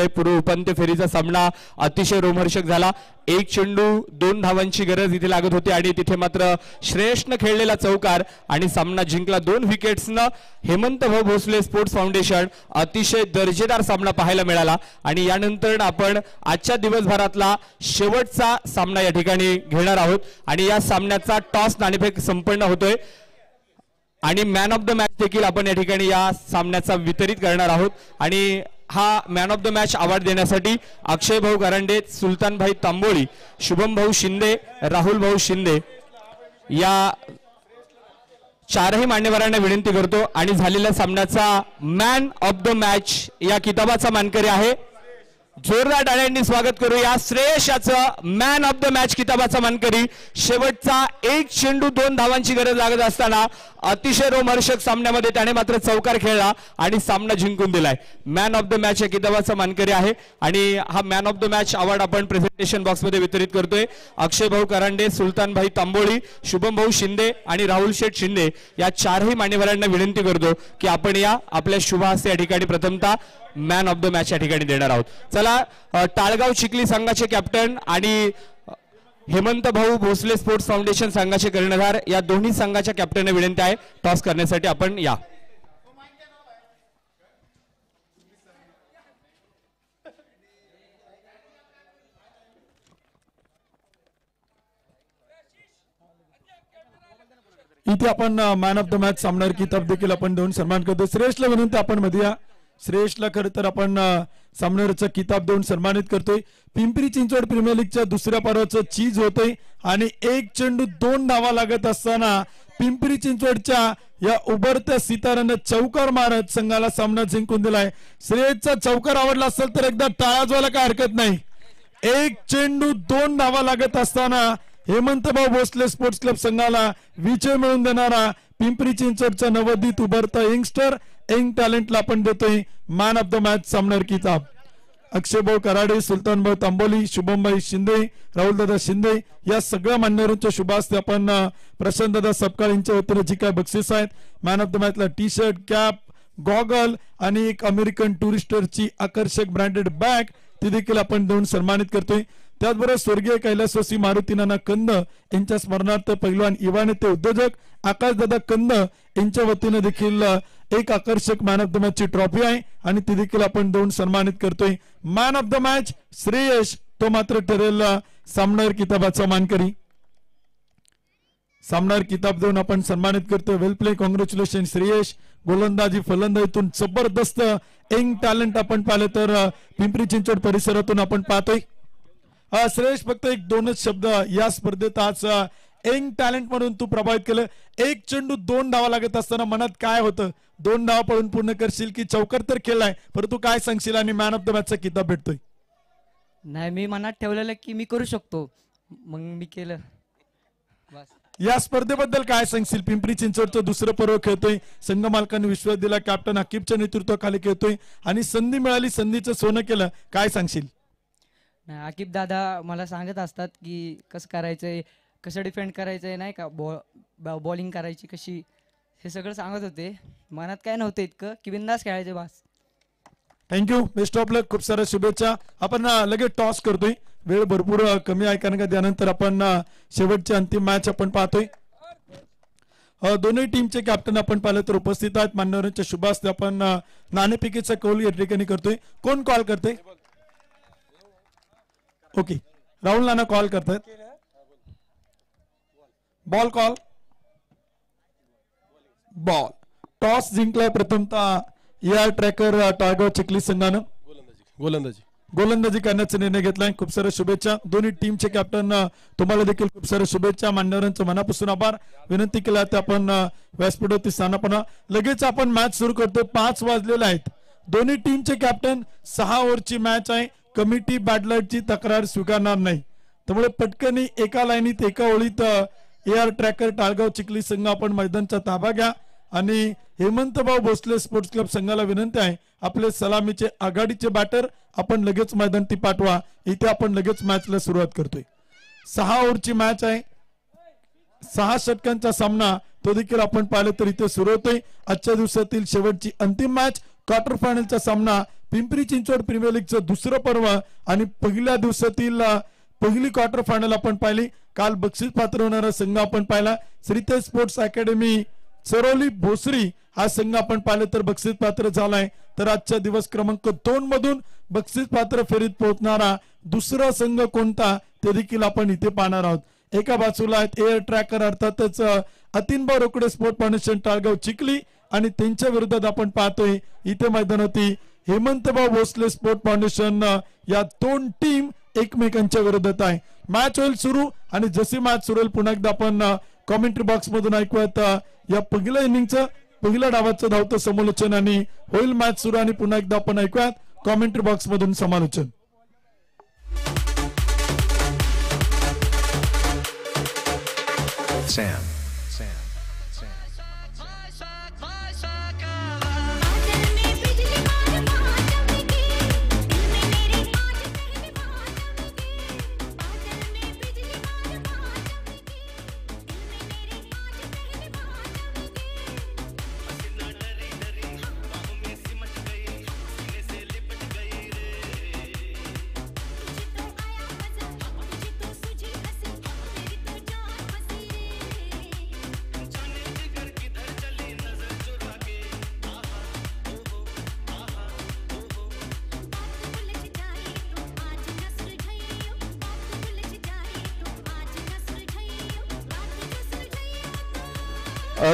होते। पूर्व उपांत्य फेरीचा सामना अतिशय रोमहर्षक झाला। एक चेंडू 2 धावांची गरज इथे लागत होती आणि तिथे मात्र श्रेयसनं खेळलेला चौकार आणि सामना जिंकला 2 विकेट्सनं। हेमंत भाऊ भोसले स्पोर्ट्स फाउंडेशन अतिशय दर्जेदार सामना पाहायला मिळाला आणि यानंतर आपण आजच्या दिवसभरातला शेवटचा सामना या ठिकाणी घेणार आहोत आणि या सामन्याचा टॉस नाणेफेक संपन्न होतोय आणि मॅन ऑफ द मॅच देखील आपण या ठिकाणी या सामन्याचा वितरित करणार आहोत आणि हा man of the match award देण्यासाठी अक्षय भाऊ करांडे, सुलतान भाई तांबोळी, शुभम भाऊ शिंदे, राहुल भाऊ शिंदे या चारही मान्यवरांना विनंती करतो आणि झालेल्या सामन्याचा मॅन ऑफ द मॅच या किताबाचा मानकरी आहे। जोरदार टाळ्यांनी स्वागत करूया श्रेयस याचं मॅन ऑफ द मॅच किताबाचा मानकरी। शेवटचा एक चेंडू 2 धावांची गरज लागत असताना अतिशय रोमहर्षक सामन्यामध्ये त्याने मात्र चौकार खेळला आणि सामना जिंकून दिलाय। मॅन ऑफ द मॅच या किताबाचा मानकरी आहे आणि हा man of the match award आपण प्रेझेंटेशन बॉक्स मध्ये वितरित करतोय। अक्षय भाऊ करांडे, सुलतान भाई तांबोळी, शुभम भाऊ शिंदे आणि राहुल शेठ शिंदे या चारही मान्यवरांना विनंती करतो की आपण या आपल्या शुभ हस्ते या ठिकाणी प्रथमतः मॅन ऑफ द मॅच या ठिकाणी देणार आहोत। चला टाळगाव चिखली संघाचे कॅप्टन आणि हेमंत भाऊ भोसले स्पोर्ट्स फाउंडेशन संघाचे कर्णधार या दोन्ही संघाच्या कॅप्टनने विनंती आहे टॉस करण्यासाठी आपण या। इथे आपण मॅन ऑफ द मॅच सामनार किताब देखील आपण देऊन सन्मान करतो। श्रेयसला विनंती आपण मध्ये या। श्रेयसला खरं तर आपण सामनारचा किताब देऊन सन्मानित करतोय। पिंपरी चिंचवड प्रीमियर लीगच्या दुसऱ्या पर्वाचं चीज होतंय आणि एक चेंडू 2 धावा लागत असताना पिंपरी चिंचवडच्या या उभरत्या सितारानं चौकार मारत संघाला सामना जिंकून दिलाय। श्रेयसचा चौकार आवडला असेल तर एकदा टाळ्या वाजवायला काय हरकत नाही। एक चेंडू 2 धावा लागत असताना हेमंत भाऊ भोसले स्पोर्ट्स क्लब संघाला विजय मिळवून देणारा पिंपरी चिंचवडचा नवोदित उभरता यंगस्टर यंग टॅलेंटला आपण देतोय मॅन ऑफ द मॅच सामनार किताब। अक्षय भाऊ कराडे, सुलतान भाऊ तांबोली, शुभम भाई शिंदे, राहुल दादा शिंदे या सगळ्या मान्यवरांच्या शुभ हस्ते आपण प्रशांत दादा सपकाळ यांच्या वतीने जी काय बक्षीस आहेत मॅन ऑफ द मॅचला टी शर्ट, कॅप, गॉगल आणि एक अमेरिकन टुरिस्टरची आकर्षक ब्रँडेड बॅग ती देखील आपण देऊन सन्मानित करतोय। त्याचबरोबर स्वर्गीय कैलासवासी मारुती नाना कंद यांच्या स्मरणार्थ पैलवान युवा नेते उद्योजक आकाशदादा कंद यांच्या वतीने देखील एक आकर्षक मॅन ऑफ द मॅच ची ट्रॉफी आहे आणि ती देखील आपण देऊन सन्मानित करतोय। Man of the match Shreyas तो मात्र ठरेल सामनार किताबाचा मानकरी। सामनार किताब देऊन आपण सन्मानित करतोय। वेल प्ले, कॉंग्रॅच्युलेशन श्रेयस। गोलंदाजी फलंदाजीतून जबरदस्त यंग टॅलेंट आपण पाहिलं तर पिंपरी चिंचवड परिसरातून आपण पाहतोय। श्रेयस फक्त एक 2च शब्द या स्पर्धेत आज यंग टॅलेंट म्हणून तू प्रभावित केलं। एक चेंडू 2 धावा लागत असताना मनात काय होतं? 2 धावा पळून पूर्ण करशील की चौकार तर केलाय, परंतु काय सांगशील आणि मॅन ऑफ द मॅचचा किताब भेटतोय? नाही, मी मनात ठेवलेलं की मी करू शकतो, मग मी केलं बस। या स्पर्धेबद्दल काय सांगशील? पिंपरी चिंचवडचं दुसरं पर्व खेळतोय, संघ मालकांनी विश्वास दिला, कॅप्टन आकिबच्या नेतृत्वाखाली खेळतोय आणि संधी मिळाली, संधीचं सोनं केलं, काय सांगशील? आकिब दादा मला सांगत असतात की कसं करायचंय, कसं डिफेंड करायचंय, नाही का बॉलिंग करायची कशी, हे सगळं सांगत होते। मनात काय नव्हतं इतकं की बिंदास खेळायचे बस। थँक्यू, बेस्ट ऑफ लक, खूप साऱ्या शुभेच्छा। आपण लगेच टॉस करतोय, वेळ भरपूर कमी आहे कारण का त्यानंतर आपण शेवटची अंतिम मॅच आपण पाहतोय। दोन्ही टीमचे कॅप्टन आपण पाहिलं तर उपस्थित आहेत। मान्यवरांच्या शुभ हस्ते आपण नाणेफेकीचा कौल या ठिकाणी करतोय। कोण कॉल करते? ओके, राहुल नाना कॉल करतात। बॉल कॉल, बॉल टॉस जिंकलाय प्रथमतः या ट्रॅकर टाळगाव चिखली संघानं गोलंदाजी करण्याचा निर्णय घेतलाय। खूप साऱ्या शुभेच्छा दोन्ही टीमचे कॅप्टन, तुम्हाला देखील खूप साऱ्या शुभेच्छा। मान्यवरांचं मनापासून आभार। विनंती केला तर आपण व्यासपीठावरती स्थानापना लगेच आपण मॅच सुरू करतोय। 5 वाजलेले आहेत। दोन्ही टीमचे कॅप्टन 6 ओव्हरची मॅच आहे। कमिटी बॅडलाईटची तक्रार स्वीकारणार नाही, त्यामुळे पटकनी एका लाईनीत एका ओळीत एआर ट्रॅकर टाळगाव चिखली संघ आपण मैदानचा ताबा घ्या आणि हेमंत भाऊ भोसले स्पोर्ट्स क्लब संघाला विनंती आहे आपले सलामीचे आघाडीचे बॅटर आपण लगेच मैदानी पाठवा। इथे आपण लगेच मॅचला सुरुवात करतोय। 6 ओव्हरची मॅच आहे, 6 षटकांचा सामना तो देखील आपण पाहिलं तर इथे सुरू होतोय। आजच्या दिवसातील शेवटची अंतिम मॅच, क्वार्टर फायनलचा सामना पिंपरी चिंचवड प्रीमियर लीगचं दुसरं पर्व आणि पहिल्या दिवसातील पहिली क्वार्टर फायनल आपण पाहिली. काल बक्षीस पात्र होणारा संघ आपण पाहिला श्रीतेज स्पोर्ट्स अकॅडमी चरोली भोसरी हा संघ आपण पाहिलं तर बक्षीस पात्र झालाय. तर आजच्या दिवस क्रमांक 2 मधून बक्षीस पात्र फेरीत पोहोचणारा दुसरा संघ कोणता ते देखील आपण इथे पाहणार आहोत. एका बाजूला आहेत एअर ट्रॅकर अर्थातच अतिनभाऊ रोकडे स्पोर्ट फाउंडेशन टाळगाव चिखली आणि त्यांच्या विरोधात आपण पाहतोय इथे मैदानावरती हेमंतभाऊ भोसले स्पोर्ट फाउंडेशन. या दोन टीम एकमेकांच्या विरोधात आहे. मॅच होईल सुरू आणि जशी मॅच सुरू होईल पुन्हा एकदा आपण कॉमेंट्री बॉक्स मधून ऐकूयात या पहिल्या इनिंगचं पहिल्या डावाचं धावतं समालोचन आणि होईल मॅच सुरू आणि पुन्हा एकदा आपण ऐकूयात कॉमेंट्री बॉक्स मधून समालोचन. Sam.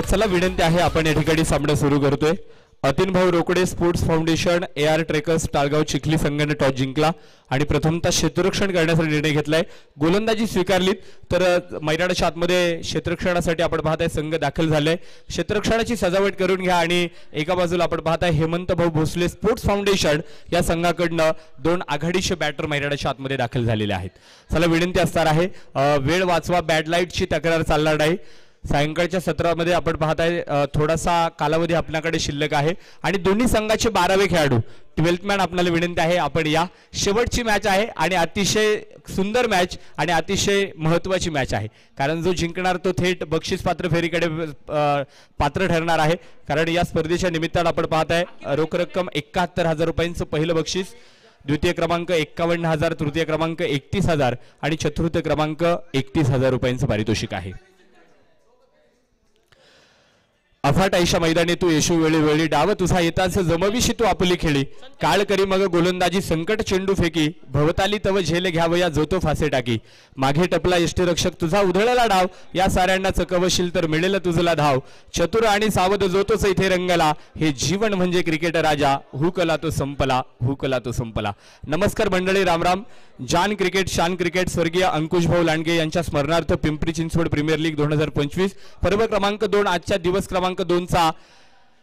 चला विनंती आहे आपण या ठिकाणी सामना सुरू करतोय. अतिनभाऊ Rokade sports foundation AR trekkers Talgaon Chikhli संघाने टॉस जिंकला आणि प्रथमतः क्षेत्ररक्षण करण्याचा निर्णय घेतलाय. गोलंदाजी स्वीकारली तर मैदानाच्या आतमध्ये क्षेत्ररक्षणासाठी आपण पाहताय संघ दाखल झालाय. क्षेत्ररक्षणाची सजावट करून घ्या आणि एका बाजूला आपण पाहताय हेमंतभाऊ भोसले स्पोर्ट्स फाउंडेशन या संघाकडनं 2 आघाडीचे बॅटर मैदानाच्या आतमध्ये दाखल झालेले आहेत. चला विनंती असणार आहे वेळ वाचवा, बॅड लाईटची तक्रार चालणार नाही. सायंकाळच्या सत्रामध्ये आपण पाहताय थोडासा कालावधी आपल्याकडे शिल्लक आहे आणि दोन्ही संघाचे 12वे खेळाडू 12th मॅन आपल्याला विनंती आहे आपण या. शेवटची मॅच आहे आणि अतिशय सुंदर मॅच आणि अतिशय महत्वाची मॅच आहे कारण जो जिंकणार तो थेट बक्षीस पात्र फेरीकडे पात्र ठरणार आहे. कारण या स्पर्धेच्या निमित्तानं आपण पाहताय रोख रक्कम 71,000 रुपयांचं पहिलं बक्षीस, द्वितीय क्रमांक 51,000, तृतीय क्रमांक 31,000 आणि चतुर्थ क्रमांक 31,000 रुपयांचं पारितोषिक आहे. अफाट ऐशा मैदानी तू येशू वेळी वेळी डाव तुझा येताच जमविशी तू आपली खेळी, काळ करी मग गोलंदाजी संकट चेंडू फेकी, भवताली तव झेल घ्यावया जो तो फासे टाकी, मागे टपला यष्टीरक्षक तुझा उधळला डाव, या साऱ्यांना चकवशील तर मिळेल तुझला धाव, चतुर आणि सावध जो तोच इथे रंगला, हे जीवन म्हणजे क्रिकेट राजा, हुकला तो संपला, हुकला तो संपला. नमस्कार मंडळी, रामराम. जान क्रिकेट शान क्रिकेट स्वर्गीय अंकुशभाऊ लांडगे यांच्या स्मरणार्थ पिंपरी चिंचवड प्रीमियर लीग 2025 पर्व क्रमांक 2 आजच्या दिवस क्रमांक 2 चा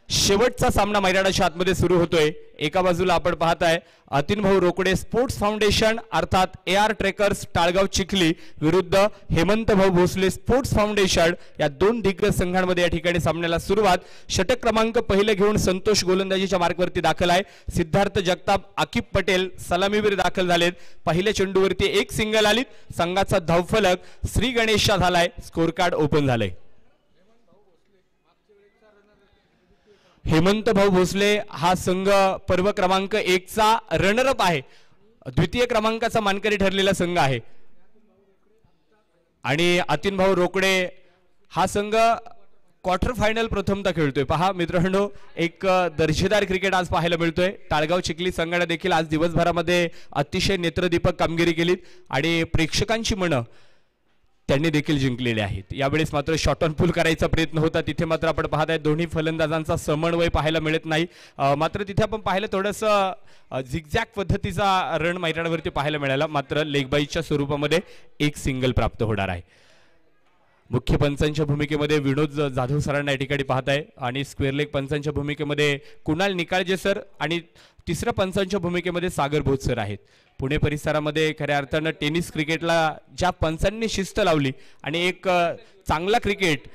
शेवटचा सामना मैदानाच्या आतमध्ये सुरू होतोय. एका बाजूला आपण पाहताय अतिनभाऊ रोकडे स्पोर्ट्स फाउंडेशन अर्थात एआर ट्रेकर्स टाळगाव चिखली विरुद्ध हेमंतभाऊ भोसले स्पोर्ट्स फाउंडेशन या दोन दिग्गज संघांमध्ये या ठिकाणी सामन्याला सुरुवात. षटक क्रमांक पहिले घेऊन संतोष गोलंदाजीच्या मार्कवरती दाखल आहे. सिद्धार्थ जगताप, आकिब पटेल सलामीवीर दाखल झालेत. पहिल्या चेंडूवरती एक सिंगल आली. संघाचा धावफलक श्री गणेशचा झालाय. स्कोर कार्ड ओपन झालंय. हेमंतभाऊ भोसले हा संघ पर्व क्रमांक 1 चा रनरअप आहे. द्वितीय क्रमांकाचा मानकरी ठरलेला संघ आहे आणि अतिनभाऊ रोकडे हा संघ क्वार्टर फायनल प्रथमतः खेळतोय. पहा मित्रांनो, एक दर्जेदार क्रिकेट आज पाहायला मिळतोय. टाळगाव चिखली संघाने देखील आज दिवसभरामध्ये अतिशय नेत्रदीपक कामगिरी केली आणि प्रेक्षकांची मनं त्यांनी देखील जिंकलेले आहेत. यावेळेस मात्र शॉट ऑन पुल करायचा प्रयत्न होता. तिथे मात्र आपण पाहताय दोन्ही फलंदाजांचा समन्वय पाहायला मिळत नाही. मात्र तिथे आपण पाहिलं थोडंसं झिगझॅग पद्धतीचा रन मैदानावरती पाहायला मिळाला. मात्र लेगबाईच्या स्वरूपामध्ये एक सिंगल प्राप्त होणार आहे. मुख्य पंचांच्या भूमिकेमध्ये विनोद जाधव सरांना या ठिकाणी पाहताय आणि स्क्वेअर लेग पंचांच्या भूमिकेमध्ये कुणाल निकाळजे सर आणि तिसऱ्या पंचांच्या भूमिकेमध्ये सागर भोज सर आहेत. पुणे परिसरामध्ये खऱ्या अर्थानं टेनिस क्रिकेटला ज्या पंचांनी शिस्त लावली आणि एक चांगला क्रिकेट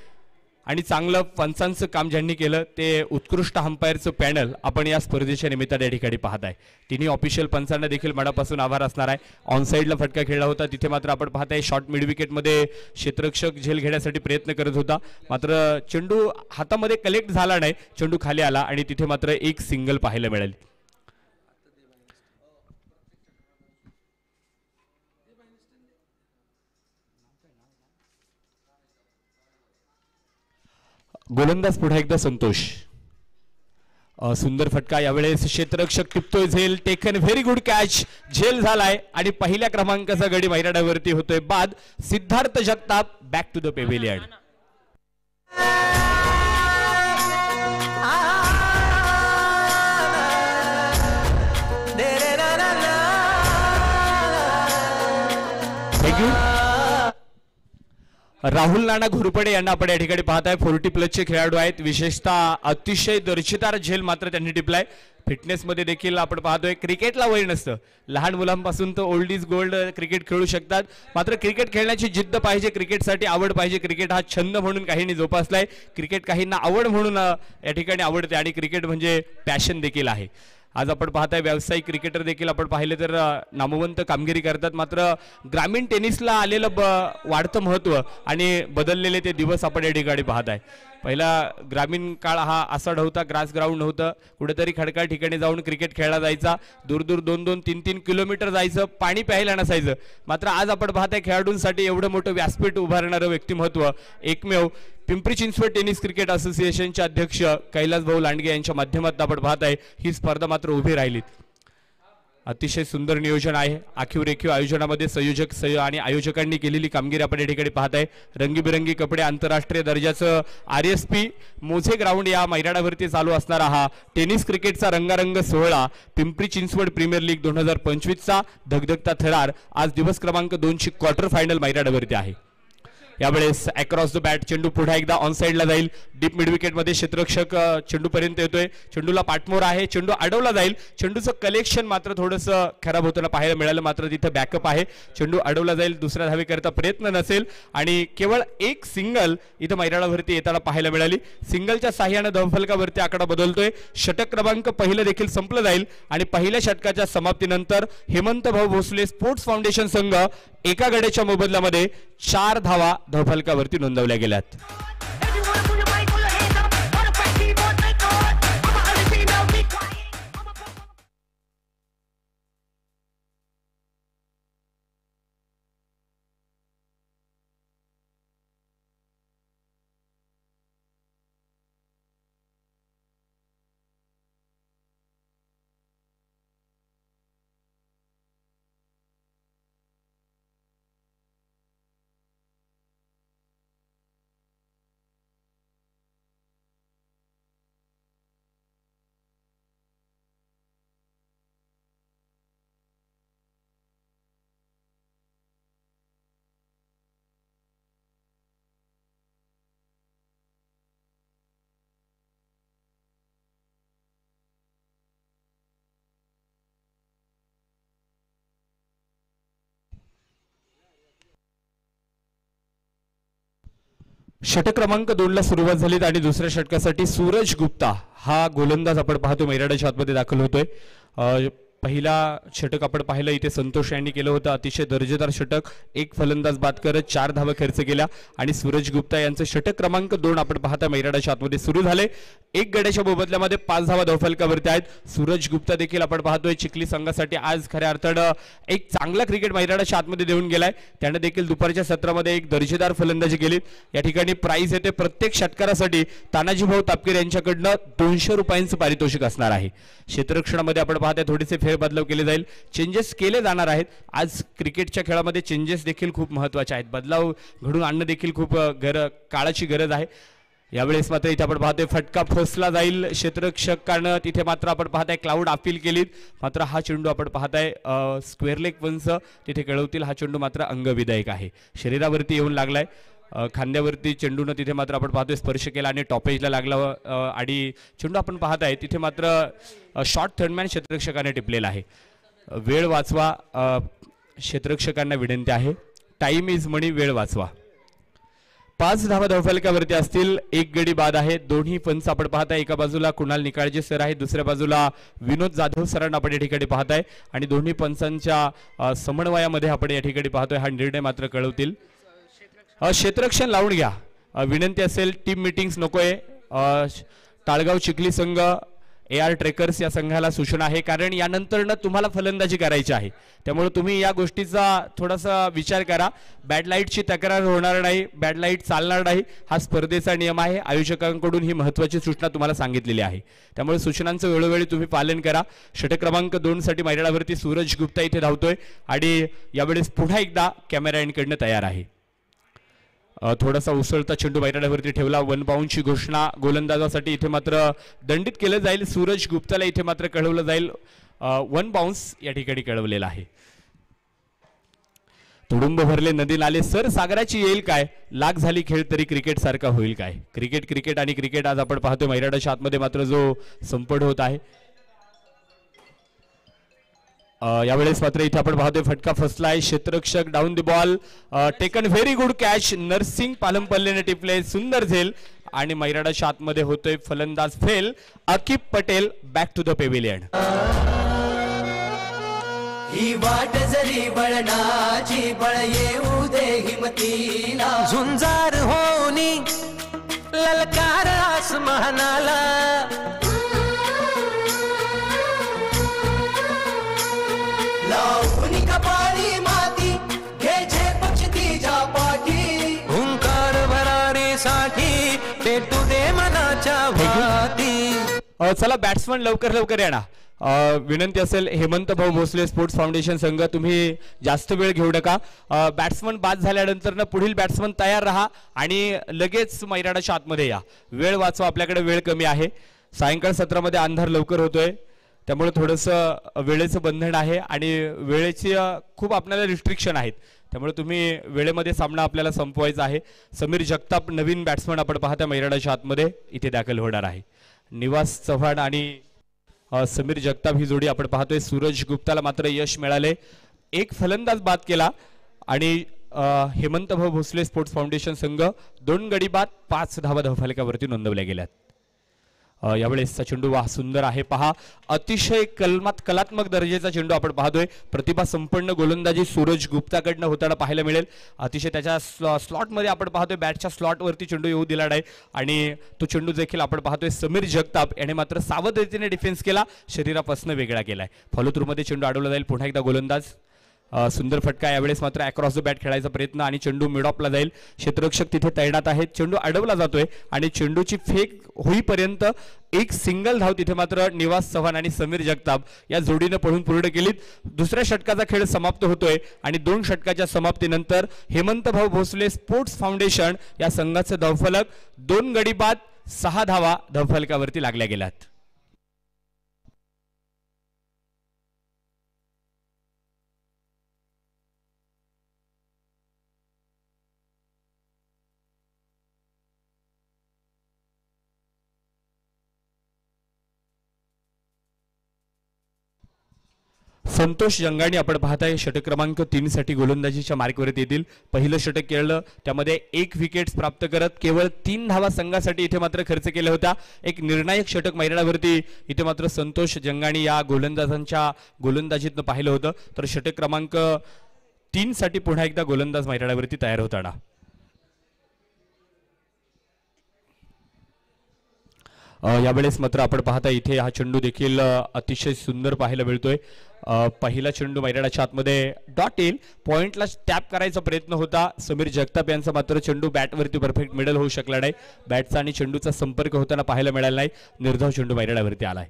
आणि चांगलं पंचांचं काम ज्यांनी केलं ते उत्कृष्ट अंपायरचं पॅनल आपण या स्पर्धेच्या निमित्ताने या ठिकाणी पाहताय. तिन्ही ऑफिशियल पंचांना देखील मनापासून आभार असणार आहे. ऑन साईडला फटका खेळला होता. तिथे मात्र आपण पाहताय शॉर्ट मिड विकेटमध्ये क्षेत्ररक्षक झेल घेण्यासाठी प्रयत्न करत होता. मात्र चेंडू हातामध्ये कलेक्ट झाला नाही. चेंडू खाली आला आणि तिथे मात्र एक सिंगल पाहायला मिळाली. गोलंदाज पुढे एकदा संतोष. सुंदर फटका यावेळेस क्षेत्ररक्षक टिपतोय झेल. Taken very good catch. झेल झालाय आणि पहिल्या क्रमांकाचा गडी मैदानावरती होतोय बाद. Siddharth Jagtap back to the pavilion. Thank you. Rahul Nana Ghorpade यांना आपण या ठिकाणी पाहताय. 40+ खेळाडू आहेत. विशेषतः अतिशय दर्जेदार झेल मात्र त्यांनी टिपलाय. फिटनेस मध्ये देखील आपण पाहतोय. क्रिकेटला वय नसतं. लहान मुलांपासून तर ओल्ड इज गोल्ड क्रिकेट खेळू शकतात. मात्र क्रिकेट खेळण्याची जिद्द पाहिजे. क्रिकेटसाठी आवड पाहिजे. क्रिकेट हा छंद म्हणून काहींनी जोपासलाय. क्रिकेट काहींना आवड म्हणून या ठिकाणी आवडते आणि क्रिकेट म्हणजे पॅशन देखील आहे. आज आपण पाहताय व्यावसायिक क्रिकेटर देखील आपण पाहिले तर नामवंत कामगिरी करतात. मात्र ग्रामीण टेनिसला आलेलं वाढतं महत्त्व आणि बदललेले ते दिवस आपण या ठिकाणी पाहताय. पहिला ग्रामीण काळ हा असा नव्हता. ग्रास ग्राउंड होतं. कुठेतरी खडकाळ ठिकाणी जाऊन क्रिकेट खेळला जायचा. दूर दूर 2-2, 3-3 किलोमीटर जायचं. पाणी प्यायला नसायचं. मात्र आज आपण पाहताय खेळाडूंसाठी एवढं मोठं व्यासपीठ उभारणारं व्यक्तिमत्व एकमेव पिंपरी चिंचवड टेनिस क्रिकेट असोसिएशनचे अध्यक्ष कैलास भाऊ लांडगे यांच्या माध्यमातून आपण पाहताय. ही स्पर्धा मात्र उभी राहिली. अतिशय सुंदर नियोजन आहे. आखीव रेखीव आयोजनामध्ये संयोजक आणि आयोजकांनी केलेली कामगिरी आपण या ठिकाणी पाहताय. रंगीबिरंगी कपडे, आंतरराष्ट्रीय दर्जाचं RSP मोझे ग्राउंड या मैदानावरती चालू असणारा हा टेनिस क्रिकेटचा रंगारंग सोहळा पिंपरी चिंचवड प्रीमियर लीग 2025चा धगधगता थरार आज दिवस क्रमांक 2ची क्वार्टर फायनल मैदानावरती आहे. यावेळेस अक्रॉस द बॅट चेंडू पुढे एकदा ऑन साइडला जाईल. डीप मिड विकेट मध्ये क्षेत्ररक्षक चेंडू पर्यंत येतोय. चेंडूला पाठमोर आहे. चेंडू अडवला जाईल. चेंडूचं कलेक्शन मात्र थोडंसं खराब होताना पाहायला मिळालं. मात्र तिथे बॅकअप आहे. चेंडू अडवला जाईल. दुसऱ्या धावेकरता प्रयत्न नसेल आणि केवळ एक सिंगल इथं मैदानावरती येताना पाहायला मिळाली. सिंगलच्या साह्यानं धावफलकावरती आकडा बदलतोय. षटक क्रमांक पहिलं देखील संपलं जाईल आणि पहिल्या षटकाच्या समाप्तीनंतर हेमंत भाऊ भोसले स्पोर्ट्स फाउंडेशन संघ एका गड्याच्या मोबदल्यामध्ये 4 धावा धावफलकावरती नोंदवल्या गेल्यात. षटक क्रमांक 2ला सुरुवात झाली आणि दुसऱ्या षटकासाठी सूरज गुप्ता हा गोलंदाज आपण पाहतो मैदानाच्या आतमध्ये दाखल होतोय. पहिला षटक आपण पाहिलं इथे संतोष यांनी केलं होतं. अतिशय दर्जेदार षटक. एक फलंदाज बाद करत 4 धावा खर्च केल्या आणि सूरज गुप्ता यांचं षटक क्रमांक 2 आपण पाहता मैदानाच्या आतमध्ये सुरू झाले. एक गड्याच्या मोबदल्यामध्ये 5 धावा धावफलकावरती आहेत. सूरज गुप्ता देखील आपण पाहतोय चिखली संघासाठी आज खऱ्या अर्थानं एक चांगला क्रिकेट मैदानाच्या आतमध्ये देऊन गेलाय. त्याने देखील दुपारच्या सत्रामध्ये एक दर्जेदार फलंदाजी केली. या ठिकाणी प्राइज येते प्रत्येक षटकारासाठी तानाजी भाऊ तापकीर यांच्याकडनं 200 रुपयांचं पारितोषिक असणार आहे. क्षेत्ररक्षणामध्ये आपण पाहताय थोडेसे फेरबदल केले जाईल. चेंजेस केले जाणार आहेत. आज क्रिकेटच्या खेळामध्ये चेंजेस देखील खूप महत्त्वाचे आहेत. बदलाव घडून आणणं देखील खूप काळाची गरज आहे. यावेळेस मात्र इथे आपण पाहतोय फटका फसला जाईल क्षेत्ररक्षकानं. तिथे मात्र आपण पाहताय क्लाउड अपील केलीत. मात्र हा चेंडू आपण पाहताय स्क्वेअर लेग वंस तिथे कळवतील. हा चेंडू मात्र अंगविधायक आहे. शरीरावरती येऊन लागलाय. खांद्यावरती चेंडूनं तिथे मात्र आपण पाहतोय स्पर्श केला आणि टॉपेजला लागला आणि चेंडू आपण पाहताय तिथे मात्र शॉर्ट थर्डमॅन क्षेत्ररक्षकाने टिपलेला आहे. वेळ वाचवा क्षेत्ररक्षकांना विनंती आहे. टाइम इज मनी. वेळ वाचवा. 5 धावा धावफलकावरती असतील. एक गडी बाद आहे. दोन्ही पंच आपण पाहताय. एका बाजूला कुणाल निकाळजे सर आहे. दुसऱ्या बाजूला विनोद जाधव सरांना आपण या ठिकाणी पाहताय आणि दोन्ही पंचांच्या समन्वयामध्ये आपण या ठिकाणी पाहतोय. हा निर्णय मात्र कळवतील. क्षेत्ररक्षण लावून घ्या. विनंती असेल. टीम मीटिंग्स नकोय. ताळगाव चिखली संघ AR ट्रेकर्स या संघाला सूचना आहे, कारण यानंतर तुम्हाला फलंदाजी करायची आहे. त्यामुळे तुम्ही या गोष्टीचा थोडासा विचार करा. बॅड लाईटची तक्रार होणार नाही, बॅड लाईट चालणार नाही, हा स्पर्धेचा नियम आहे. आयोजकांकडून ही महत्त्वाची सूचना तुम्हाला सांगितलेली आहे. त्यामुळे सूचनांचं वेळोवेळी तुम्ही पालन करा. षटक क्रमांक 2 साठी मैदानावरती सूरज गुप्ता इथे धावतोय आणि यावेळेस पुन्हा एकदा कॅमेरा एंडकडनं तयार आहे. थोडासा उसळता चेंडू मैदानावरती ठेवला. 1 बाउंडची घोषणा गोलंदाजासाठी इथे मात्र दंडित केलं जाईल. सूरज गुप्ताला इथे मात्र कळवलं जाईल. 1 बाउन्स या ठिकाणी कळवलेला आहे. तुडुंब भरले नदी नाले सर सागराची येईल काय, लाग झाली खेळ तरी क्रिकेट सारखा होईल काय. क्रिकेट आणि क्रिकेट आज आपण पाहतोय मैदानाच्या आतमध्ये मात्र जो संपड होत आहे. यावेळेस मात्र इथे आपण पाहतोय फटका फसलाय. क्षेत्ररक्षक down the ball, taken very good catch. Narsing Palam पल्लेने टिपले, सुंदर झेल आणि मैदानाच्या आतमध्ये होतोय फलंदाज fail. Akib Patel back to the pavilion. ही वाट जरी बळणाची बळ येऊ दे हिमतीला, झुंजार होनी ललकार आसमानाला, लावणी कपाळी माती घ्यायचे पक्ष तिच्या पाठी, हुंकार भरारीसाठी पेटू दे मनाच्या भाती. चला बॅट्समन लवकर या ना. विनंती असेल हेमंत भाऊ भोसले स्पोर्ट्स फाउंडेशन संघ, तुम्ही जास्त वेळ घेऊ नका. बॅट्समन बाद झाल्यानंतर पुढील बॅट्समन तयार राहा आणि लगेच मैदानाच्या आतमध्ये या. वेळ वाचवा, आपल्याकडे वेळ कमी आहे. सायंकाळ सत्रामध्ये अंधार लवकर होतोय, त्यामुळे थोडंसं वेळेचं बंधन आहे आणि वेळेची खूप आपल्याला रिस्ट्रिक्शन आहेत. त्यामुळे तुम्ही वेळेमध्ये सामना आपल्याला संपवायचा आहे. समीर जगताप नवीन बॅट्समन आपण पाहता मैदानाच्या आतमध्ये इथे दाखल होणार आहे. निवास चव्हाण आणि समीर जगताप ही जोडी आपण पाहतोय. सूरज गुप्ताला मात्र यश मिळाले, एक फलंदाज बाद केला आणि हेमंत भाऊ भोसले स्पोर्ट्स फाउंडेशन संघ 2 गडी बाद 5 धावा धावफलकावरती नोंदवल्या गेल्यात. यावेळेसचा चेंडू वाह सुंदर आहे पहा. अतिशय कलात्मक दर्जाचा चेंडू आपण पाहतोय. प्रतिभा संपन्न गोलंदाजी सूरज गुप्ताकडनं होताना पाहायला मिळेल. अतिशय त्याच्या स्लॉटमध्ये आपण पाहतोय, बॅटच्या स्लॉटवरती चेंडू येऊ दिला नाही आणि तो चेंडू देखील आपण पाहतोय समीर जगताप याने मात्र सावध रीतीने डिफेन्स केला, शरीरापासून वेगळा केलाय. फॉलो थ्रूमध्ये चेंडू अडवला जाईल. पुन्हा एकदा गोलंदाज सुंदर फटका. यावेळेस मात्र अक्रॉस द बॅट खेळायचा प्रयत्न आणि चेंडू मिडऑफला जाईल. क्षेत्ररक्षक तिथे तैनात आहेत. चेंडू अडवला जातोय आणि चेंडूची फेक होईपर्यंत एक सिंगल धाव तिथे मात्र निवास चव्हाण आणि समीर जगताप या जोडीनं पळून पूर्ण केलीत. दुसऱ्या षटकाचा खेळ समाप्त होतोय आणि 2 षटकाच्या समाप्तीनंतर हेमंत भाऊ भोसले स्पोर्ट्स फाउंडेशन या संघाचं धावफलक 2 गडी बाद 6 धावा धावफलकावरती लागल्या गेल्यात. संतोष जंगाणी आपण पाहताय षटक क्रमांक 3 साठी गोलंदाजीच्या मार्कवरती येतील. पहिलं षटक खेळलं, त्यामध्ये 1 विकेट्स प्राप्त करत केवळ 3 धावा संघासाठी इथे मात्र खर्च केल्या होत्या. एक निर्णायक षटक मैदानावरती इथे मात्र संतोष जंगाणी या गोलंदाजांच्या गोलंदाजीतनं पाहिलं होतं. तर षटक क्रमांक 3 साठी पुन्हा एकदा गोलंदाज मैदानावरती तयार होताना यावेळेस मात्र आपण पाहता इथे हा चेंडू देखील अतिशय सुंदर पाहायला मिळतोय. पहिला चेंडू मैदानाच्या आतमध्ये डॉट येईल, पॉइंटला टॅप करायचा प्रयत्न होता समीर जगताप यांचा, मात्र चेंडू बॅटवरती परफेक्ट मिडल होऊ शकला नाही. बॅटचा आणि चेंडूचा संपर्क होताना पाहायला मिळाला नाही. निर्धाव चेंडू मैदानावरती आलाय.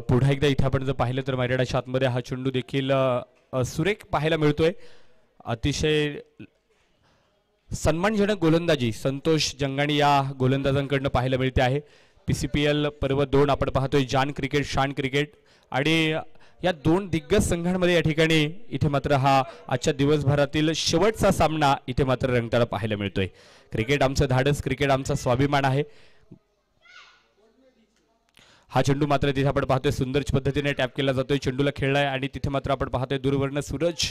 पुन्हा एकदा इथे आपण जर पाहिलं तर मैदानाच्या आतमध्ये हा चेंडू देखील सुरेख पाहायला मिळतोय. अतिशय सन्मानजनक गोलंदाजी संतोष जंगाणी या गोलंदाजांकडनं पाहायला मिळते आहे. PCPL पर्व 2 आपण पाहतोय. जान क्रिकेट, शान क्रिकेट आणि या 2 दिग्गज संघांमध्ये या ठिकाणी इथे मात्र हा आजच्या दिवसभरातील शेवटचा सामना इथे मात्र रंगताना पाहायला मिळतोय. क्रिकेट आमचं धाडस, क्रिकेट आमचा स्वाभिमान आहे. हा चेंडू मात्र तिथे आपण पाहतोय सुंदर पद्धतीने टॅप केला जातोय, चेंडूला खेळलाय आणि तिथे मात्र आपण पाहतोय दूरवर्ण सूरज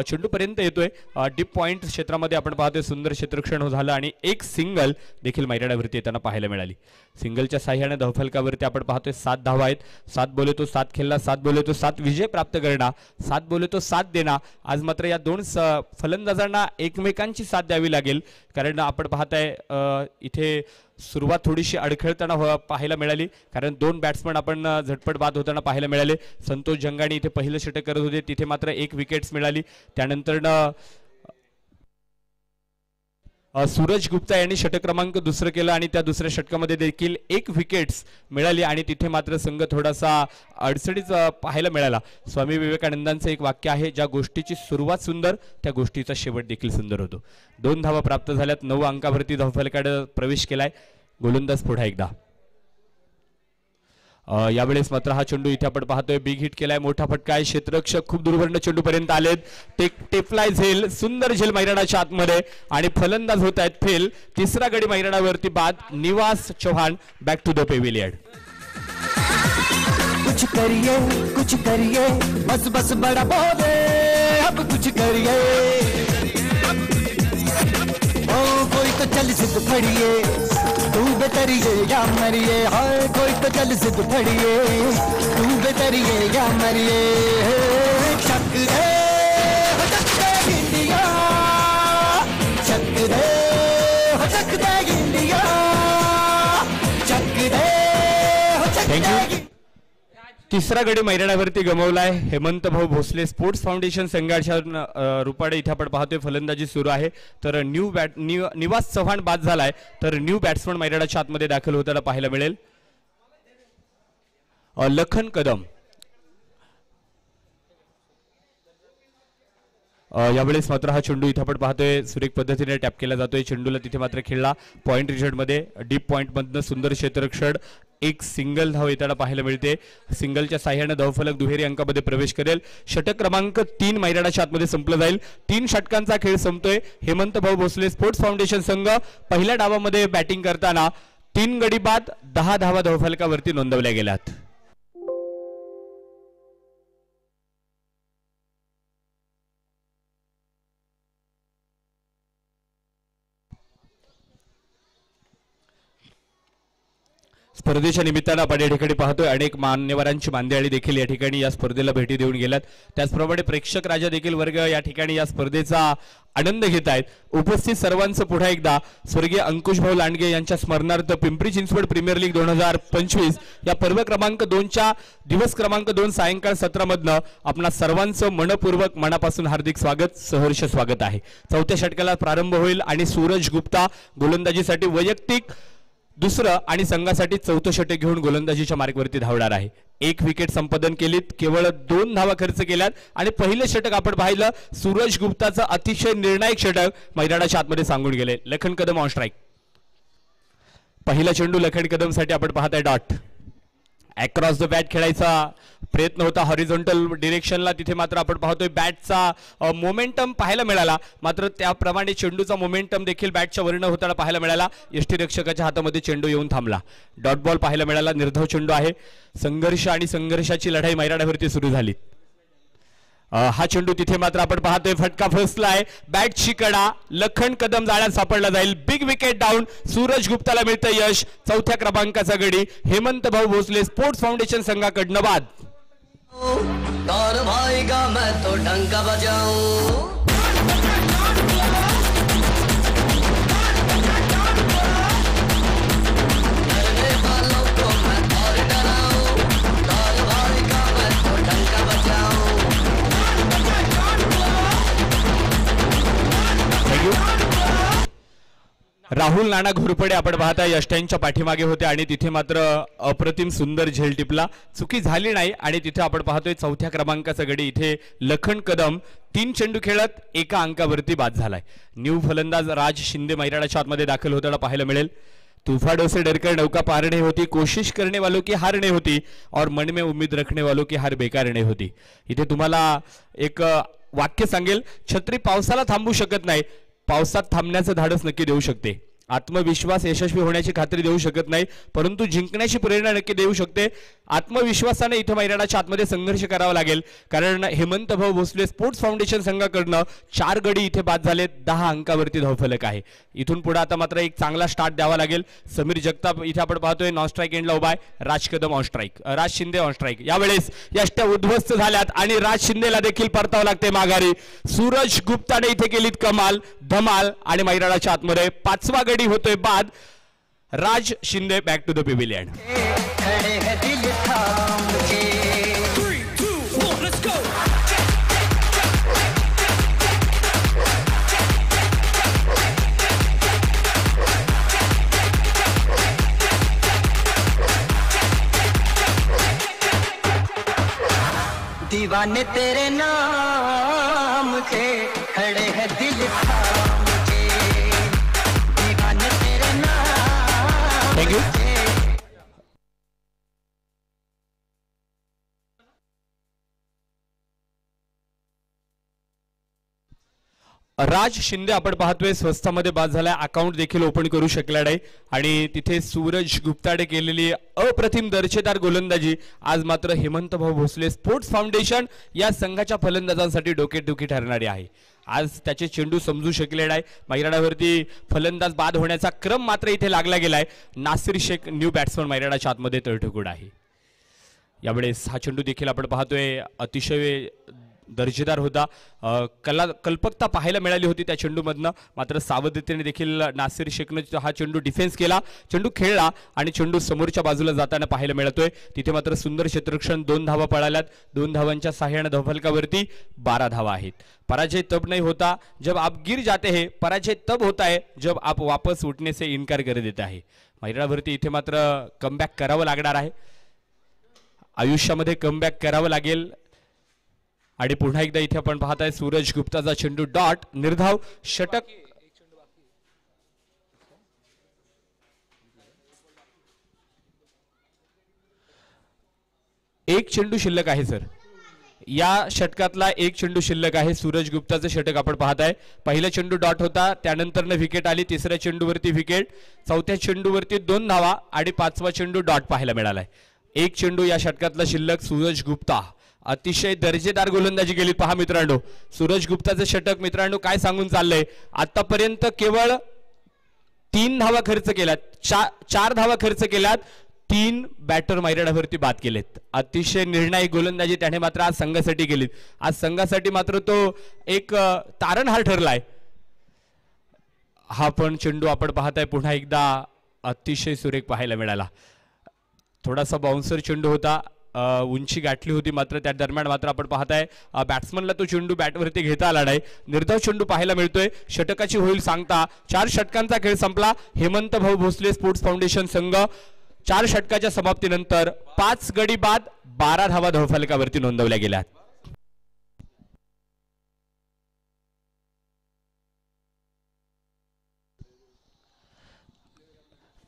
चेंडू पर्यंत येतोय. डीप पॉइंट क्षेत्रामध्ये आपण पाहतोय सुंदर क्षेत्ररक्षण झालं आणि एक सिंगल देखील मैदानावरती येताना पाहायला मिळाली. सिंगलच्या साह्याने धावफलकावरती आपण पाहतोय 7 धावा आहेत. 7 बोले तो 7 खेळला, 7 बोले तो 7 विजय प्राप्त करणं, 7 बोले तो 7 देणं. आज मात्र या दोन फलंदाजांना एकमेकांची साथ द्यावी लागेल, कारण आपण पाहताय इथे सुरुवात थोडीशी अडखळताना पाहायला मिळाली, कारण 2 बॅट्समन आपण झटपट बाद होताना पाहायला मिळाले. संतोष जंगाणी इथे पहिलं षटक करत होते, तिथे मात्र 1 विकेट्स मिळाली. त्यानंतर सूरज गुप्ता यांनी षटक क्रमांक 2 केलं आणि त्या दुसऱ्या षटकामध्ये देखील 1 विकेट्स मिळाली आणि तिथे मात्र संघ थोडासा अडचणीच पाहायला मिळाला. स्वामी विवेकानंदांचं एक वाक्य आहे, ज्या गोष्टीची सुरुवात सुंदर त्या गोष्टीचा शेवट देखील सुंदर होतो. 2 धावा प्राप्त झाल्यात, 9 अंकावरती धावफलकाकडे प्रवेश केलाय गोलंदाज पुढे एकदा. यावेळेस मात्र हा चेंडू इथे आपण पाहतोय बिग हिट केलाय, मोठा फटका आहे, क्षेत्ररक्षक खूप दूरवर्ण चेंडू पर्यंत आलेत. टेपलाय झेल, सुंदर झेल मैदानाच्या आतमध्ये आणि फलंदाज होत आहेत फेल. तिसरा गडी मैदानावरती बाद. Nivas Chauhan back to the pavilion. कुछ करिए बस बस बड़ा बोले, अब कुछ करिए. ओ कोई तो चल सिद्ध फड़िए, तू बेतरिए या मरिए. हाय कोई तो चल सिद्ध फड़िए, तू बेतरिए या मरिए. चक रे हो चक दे इंडिया, चक रे हो चक दे इंडिया, चक रे हो चक दे. तिसरा गडी मैदानावरती गमावलाय हेमंत भाऊ भोसले. स्पोर्ट्स फाउंडेशन संघाच्या रूपाने इथे आपण पाहतोय फलंदाजी सुरू आहे. तर निवास चव्हाण बाद झालाय, तर न्यू बॅट्समन मैदानाच्या आतमध्ये दाखल होताना पाहायला मिळेल. लखन कदम यावेळेस मात्र हा चेंडू इथे आपण पाहतोय सुरेख पद्धतीने टॅप केला जातोय. चेंडूला तिथे मात्र खेळला पॉइंट रिझल्ट मध्ये, डीप पॉइंट मधनं सुंदर क्षेत्ररक्षण, 1 सिंगल धाव येताना पाहायला मिळते. सिंगलच्या साह्याने धावफलक दुहेरी अंकामध्ये प्रवेश करेल. षटक क्रमांक 3 मैदानाच्या आतमध्ये संपलं जाईल. 3 षटकांचा खेळ संपतोय. हेमंत भाऊ भोसले स्पोर्ट्स फाउंडेशन संघ पहिल्या डावामध्ये बॅटिंग करताना 3 गडी बाद, 10 धावा धावफलकावरती नोंदवल्या गेल्यात. स्पर्धेच्या निमित्तानं आपण या ठिकाणी पाहतोय अनेक मान्यवरांची मांदियाळी देखील या ठिकाणी या स्पर्धेला भेटी देऊन गेल्यात. त्याचप्रमाणे प्रेक्षक राजा देखील वर्ग या ठिकाणी या स्पर्धेचा आनंद घेत आहेत. उपस्थित सर्वांचं पुन्हा एकदा स्वर्गीय अंकुशभाऊ लांडगे यांच्या स्मरणार्थ पिंपरी चिंचवड प्रीमियर लीग 2025 या पर्व क्रमांक 2च्या दिवस क्रमांक 2 सायंकाळ 17 मधनं आपणा सर्वांचं मनपूर्वक मनापासून हार्दिक स्वागत, सहर्ष स्वागत आहे. 4थ्या षटकाला प्रारंभ होईल आणि सूरज गुप्ता गोलंदाजीसाठी वैयक्तिक 2रं आणि संघासाठी 4थं षटक घेऊन गोलंदाजीच्या मार्गवरती धावणार आहे. 1 विकेट संपादन केलीत, केवळ 2 धावा खर्च केल्यात आणि पहिले षटक आपण पाहिलं सूरज गुप्ताचं अतिशय निर्णायक षटक मैदानाच्या आतमध्ये सांगून गेले. Lakhan Kadam on strike. पहिला चेंडू लखन कदमसाठी आपण पाहताय डॉट. अक्रॉस द बॅट खेळायचा प्रयत्न होता हॉरिझॉन्टल डिरेक्शनला, तिथे मात्र आपण पाहतोय बॅटचा मोमेंटम पाहायला मिळाला, मात्र त्याप्रमाणे चेंडूचा मोमेंटम देखील बॅटच्या वरनं होताना पाहायला मिळाला. यष्टीरक्षकाच्या हातामध्ये चेंडू येऊन थांबला. डॉट बॉल पाहायला मिळाला. निर्धाव चेंडू आहे. संघर्ष आणि संघर्षाची लढाई मैदानावरती सुरू झाली. हा चेंडू तिथे मात्र आपण पाहतोय फटका फसलाय. बॅटची कडा, लखन कदम जाळ्यात सापडला जाईल. Big wicket down. सूरज गुप्ताला मिळतं यश. 4थ्या क्रमांकाचा गडी हेमंत भाऊ भोसले स्पोर्ट्स फाउंडेशन संघाकडनं बाद. भाईगा मैं तो डंका बजाऊं. राहुल नाना घोरपडे आपण पाहता यष्टांच्या पाठीमागे होते आणि तिथे मात्र अप्रतिम सुंदर झेल टिपला. चुकी झाली नाही आणि तिथे आपण पाहतोय 4थ्या क्रमांकाचा गडी इथे लखन कदम 3 चेंडू खेळत 1 अंकावरती बाद झालाय. न्यू फलंदाज राज शिंदे मैदानाच्या आतमध्ये दाखल होताना पाहायला मिळेल. तूफानों से डरकर नौका पार नहीं होती, कोशिश करने वालों की हार नहीं होती और मन में उम्मीद रखने वालों की हार बेकार नहीं होती. इथे तुम्हाला एक वाक्य सांगेल, छत्री पावसाला थांबू शकत नाही, पावसात थांबण्याचं धाडस नक्की देऊ शकते. आत्मविश्वास यशस्वी होण्याची खात्री देऊ शकत नाही, परंतु जिंकण्याची प्रेरणा नक्की देऊ शकते. आत्मविश्वासाने इथे मैदानाच्या आतमध्ये संघर्ष करावा लागेल, कारण हेमंत भाऊ भोसले स्पोर्ट्स फाउंडेशन संघाकडनं 4 गडी इथे बाद झाले. 10 अंकावरती धावफलक आहे. इथून पुढे आता मात्र एक चांगला स्टार्ट द्यावा लागेल. समीर जगताप इथे आपण पाहतोय नॉन स्ट्राईक एंडला उभा आहे. Raj Kadam on strike, Raj Shinde on strike. यावेळेस यष्ट्या उद्ध्वस्त झाल्यात आणि राज शिंदेला देखील परतावं लागते माघारी. सूरज गुप्ताने इथे केलीत कमाल, धमाल आणि मैदानाच्या आतमध्ये 5वा गडी होतोय बाद. राज शिंदे बॅक टू द पिव्हिलियन. दीवाने तेरे नाम के खड़े हैं दिल थाम के, दीवाने तेरे नाम थँक्यू. राज शिंदे आपण पाहतोय स्वस्तामध्ये बाद झालाय. अकाउंट देखील ओपन करू शकला नाही आणि तिथे सूरज गुप्ताडे केलेली अप्रतिम दर्जेदार गोलंदाजी आज मात्र हेमंत भाऊ भोसले स्पोर्ट्स फाउंडेशन या संघाच्या फलंदाजांसाठी डोकेदुखी ठरणारी आहे. आज त्याचे चेंडू समजू शकले नाही. मैदानावरती फलंदाज बाद होण्याचा क्रम मात्र इथे लागला गेलाय. नासिर शेख न्यू बॅट्समन मैदानाच्या आतमध्ये तळठुकूड आहे. यावेळेस हा चेंडू देखील आपण पाहतोय अतिशय दर्जेदार होता. कल्पकता पाहायला मिळाली होती त्या चेंडूमधनं, मात्र सावधतेने देखील नासिर शेखनं हा चेंडू डिफेन्स केला, चेंडू खेळला आणि चेंडू समोरच्या बाजूला जाताना पाहायला मिळतोय. तिथे मात्र सुंदर क्षेत्ररक्षण, 2 धावा पळाल्यात. 2 धावांच्या सहाय्याने धावफलकावरती 12 धावा आहेत. पराजय तब नहीं होता जब आप गिर जाते हैं, पराजय तब होता है जब आप वापस उठने से इनकार कर देता है. मैदानावरती इथे मात्र कमबॅक करावं लागणार आहे. आयुष्यामध्ये कमबॅक करावं लागेल. आणि पुन्हा एकदा इथे आपण पाहताय सूरज गुप्ताचा चेंडू डॉट, निर्धाव, षटक. एक चेंडू शिल्लक आहे सर. या षटकातला एक चेंडू शिल्लक आहे. सूरज गुप्ताचं षटक आपण पाहताय. पहिला चेंडू डॉट होता, त्यानंतर विकेट आली. तिसऱ्या चेंडूवरती विकेट, चौथ्या चेंडूवरती 2 धावा आणि 5वा चेंडू डॉट पाहायला मिळालाय. एक चेंडू या षटकातला शिल्लक. सूरज गुप्ता अतिशय दर्जेदार गोलंदाजी केली पहा मित्रांनो. सूरज गुप्ताचं षटक मित्रांनो काय सांगून चाललंय. आतापर्यंत केवळ 3 धावा खर्च केल्यात, 4 धावा खर्च केल्यात, 3 बॅटर मैदानावरती बाद केलेत. अतिशय निर्णायक गोलंदाजी त्याने मात्र आज संघासाठी केली. आज संघासाठी मात्र तो एक तारणहार ठरलाय. हा पण चेंडू आपण पाहताय पुन्हा एकदा अतिशय सुरेख पाहायला मिळाला. थोडासा बाउन्सर चेंडू होता, उंची गाठली होती, मात्र त्या दरम्यान मात्र आपण पाहताय बॅट्समनला तो चेंडू बॅटवरती घेता आला नाही. निर्धाव चेंडू पाहायला मिळतोय. षटकाची होईल सांगता 4 षटकांचा खेळ संपला. हेमंत भाऊ भोसले स्पोर्ट्स फाउंडेशन संघ 4 षटकाच्या समाप्तीनंतर 5 गडी बाद, 12 धावा धावफलकावरती नोंदवल्या गेल्या.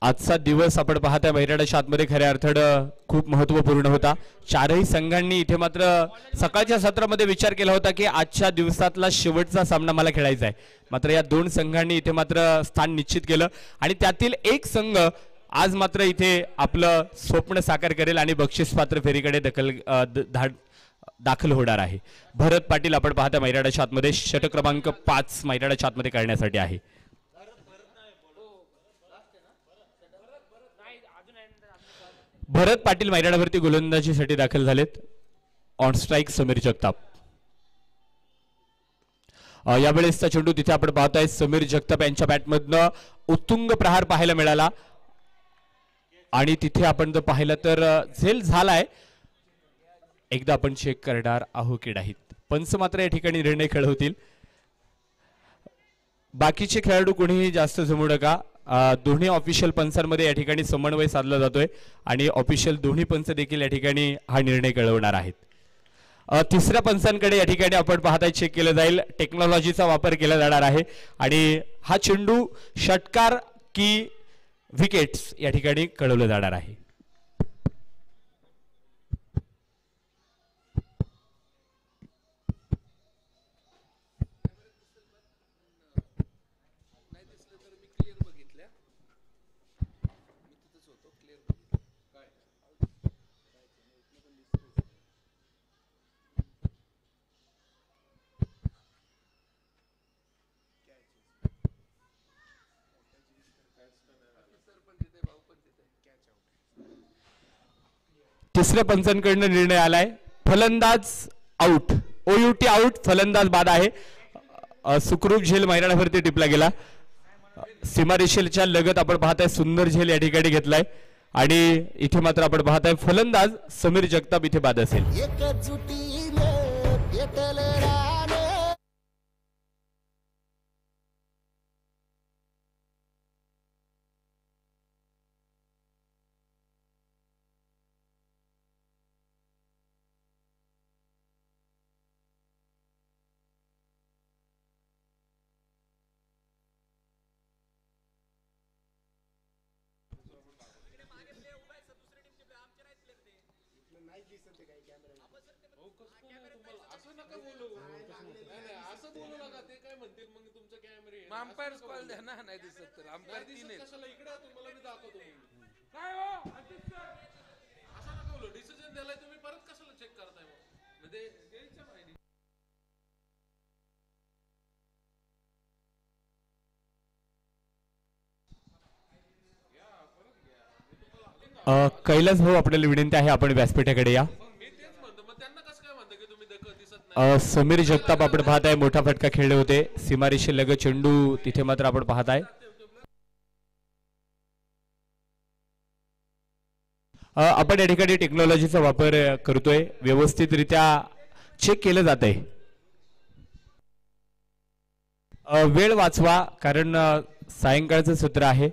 आजचा दिवस आपण पाहताय मैदानाच्या आतमध्ये खऱ्या अर्थानं खूप महत्त्वपूर्ण होता. 4ही संघांनी इथे मात्र सकाळच्या सत्रामध्ये विचार केला होता की आजच्या दिवसातला शेवटचा सामना मला खेळायचा आहे. मात्र या 2 संघांनी इथे मात्र स्थान निश्चित केलं आणि त्यातील एक संघ आज मात्र इथे आपलं स्वप्न साकार करेल आणि बक्षीस पात्र फेरीकडे दाखल होणार आहे. भरत पाटील आपण पाहता मैदानाच्या आतमध्ये षटक क्रमांक 5 मैदानाच्या आतमध्ये करण्यासाठी आहे. भरत पाटील मैदानावरती गोलंदाजीसाठी दाखल झालेत. On strike Sameer Jagtap. यावेळेसचा चेंडू तिथे आपण पाहताय समीर जगताप यांच्या बॅटमधनं उत्तुंग प्रहार पाहायला मिळाला आणि तिथे आपण जर पाहिलं तर झेल झालाय. एकदा आपण चेक करणार आहोत की नाहीत. पंच मात्र या ठिकाणी निर्णय खेळवतील. बाकीचे खेळाडू कोणीही जास्त जमू नका. दोन्ही ऑफिशियल पंचांमध्ये या ठिकाणी समन्वय साधला जातोय आणि ऑफिशियल दोन्ही पंच देखील या ठिकाणी हा निर्णय कळवणार आहेत. तिसऱ्या पंचांकडे या ठिकाणी आपण पाहताय चेक केलं जाईल. टेक्नॉलॉजीचा वापर केला जाणार आहे आणि हा चेंडू षटकार की विकेट्स या ठिकाणी कळवलं जाणार आहे. तिसऱ्या पंचांकडनं निर्णय आलाय, फलंदाज आउट, OUT आउट, फलंदाज बाद आहे. सुखरूप झेल मैदानावरती टिपला गेला. सीमारेषेच्या लगत आपण पाहताय सुंदर झेल या ठिकाणी घेतलाय आणि इथे मात्र आपण पाहताय फलंदाज समीर जगताप इथे बाद असेल. अंपायर कॉल द्या ना, नाही दिसत तर अंपायर तीन आहेत. कशाला इकडे तुम्हाला मी दाखवतो. काय हो असं नका बोलू, डिसिजन द्यायला तुम्ही परत कशाला चेक करताय? म्हणजे द्यायचं माहिती. कैलास भाऊ आपल्याला विनंती आहे आपण व्यासपीठाकडे या. मी तेच म्हणतो, मग त्यांना कसं काय म्हणतं की तुम्ही दिसत नाही? समीर जगताप आपण पाहताय मोठा फटका खेळले होते. सीमारेषे लगत चेंडू तिथे मात्र आपण पाहताय. आपण या ठिकाणी टेक्नॉलॉजीचा वापर करतोय, व्यवस्थितरित्या चेक केलं जात आहे. वेळ वाचवा कारण सायंकाळचं सत्र आहे.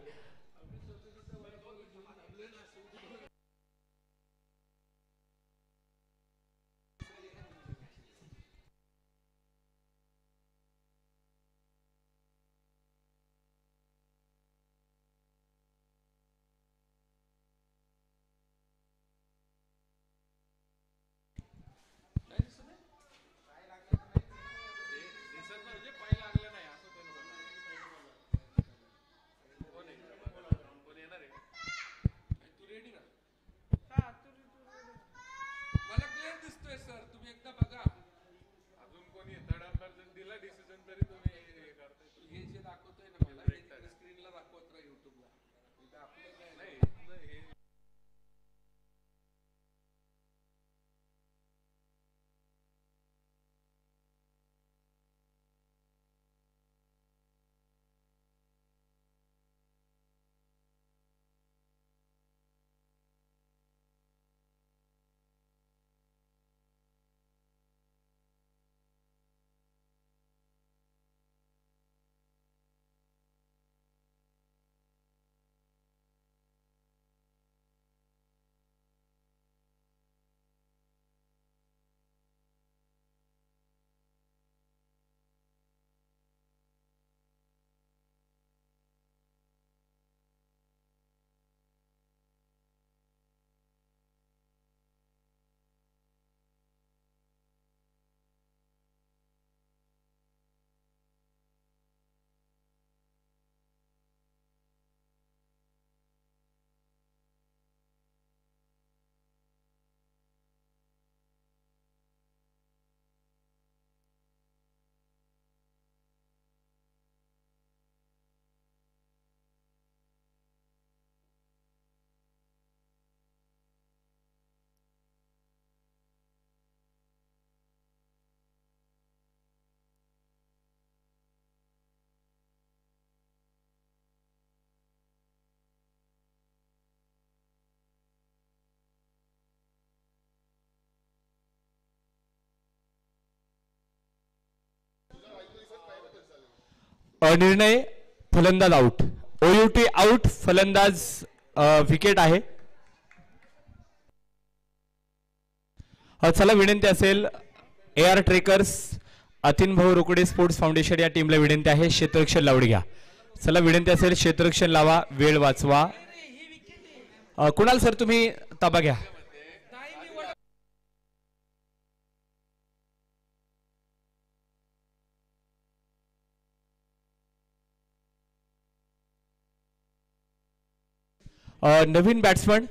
निर्णय फलंदाज आउट, OUT आउट, फलंदाज विकेट आहे. चला विनंती असेल AR trekkers, Atin Bhau Rokade sports foundation या टीमला विनंती आहे क्षेत्ररक्षण लावून घ्या. चला विनंती असेल क्षेत्ररक्षण लावा, वेळ वाचवा. कुणाल सर तुम्ही ताबा घ्या. नवीन बॅट्समन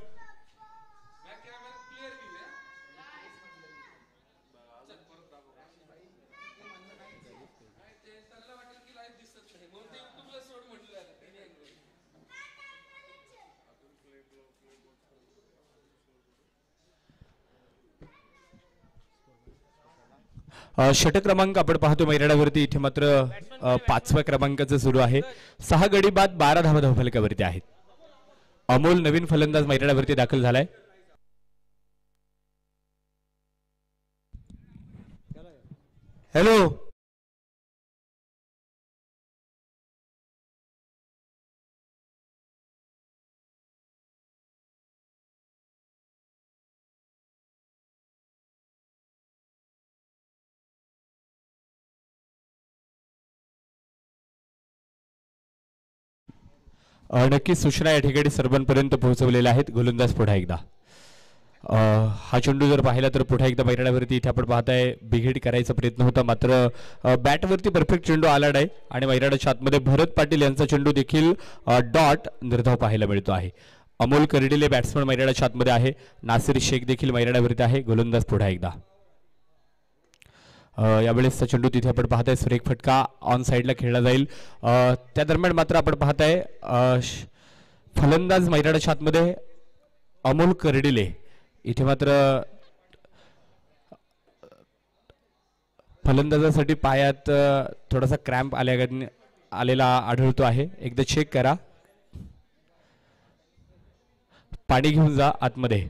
षटक क्रमांक आपण पाहतो मैदानावरती इथे मात्र 5व्या क्रमांकाचं सुरू आहे. 6 गडी बाद 12 धावा धावफलकावरती आहेत. अमोल नवीन फलंदाज मैदानावरती दाखल झालाय. हॅलो नक्कीच सूचना या ठिकाणी सर्वांपर्यंत पोहोचवलेल्या आहेत. गोलंदाज पुन्हा एकदा हा चेंडू जर पाहिला तर पुन्हा एकदा मैदानावरती इथे आपण पाहताय बिघेड करायचा प्रयत्न होता, मात्र बॅटवरती परफेक्ट चेंडू आला नाही आणि मैदानाच्या आतमध्ये भरत पाटील यांचा चेंडू देखील डॉट निर्धाव पाहायला मिळतो आहे. अमोल कर्डिले बॅट्समन मैदानाच्या आतमध्ये आहे. नासिर शेख देखील मैदानावरती आहे. गोलंदाज पुन्हा एकदा यावेळेसचा चेंडू तिथे आपण पाहताय सुरेख फटका ऑन साईडला खेळला जाईल. त्या दरम्यान मात्र आपण पाहताय फलंदाज मैदानाच्या आतमध्ये अमोल कर्डिले इथे मात्र फलंदाजासाठी पायात थोडासा क्रॅम्प आलेला आढळतो आहे. एकदा चेक करा. पाणी घेऊन जा आतमध्ये.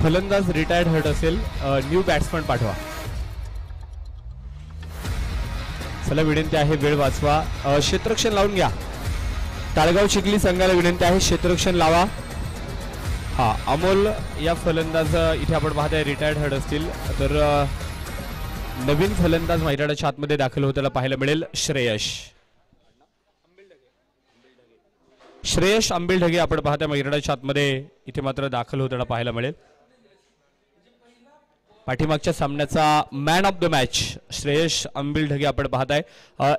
फलंदाज रिटायर्ड हर्ट असेल. न्यू बॅट्समन पाठवा. चला विनंती आहे वेळ वाचवा. क्षेत्ररक्षण लावून घ्या. ताळगाव चिखली संघाला विनंती आहे क्षेत्ररक्षण लावा. हा अमोल या फलंदाज इथे आपण पाहताय रिटायर्ड हर्ट असतील तर नवीन फलंदाज मैदानाच्या आतमध्ये दाखल होताना पाहायला मिळेल. श्रेयश आंबिलढगे आपण पाहता मैदानाच्या आतमध्ये इथे मात्र दाखल होताना पाहायला मिळेल. पाठीमागच्या सामन्याचा man of the match Shreyash Ambildhage आपण पाहताय.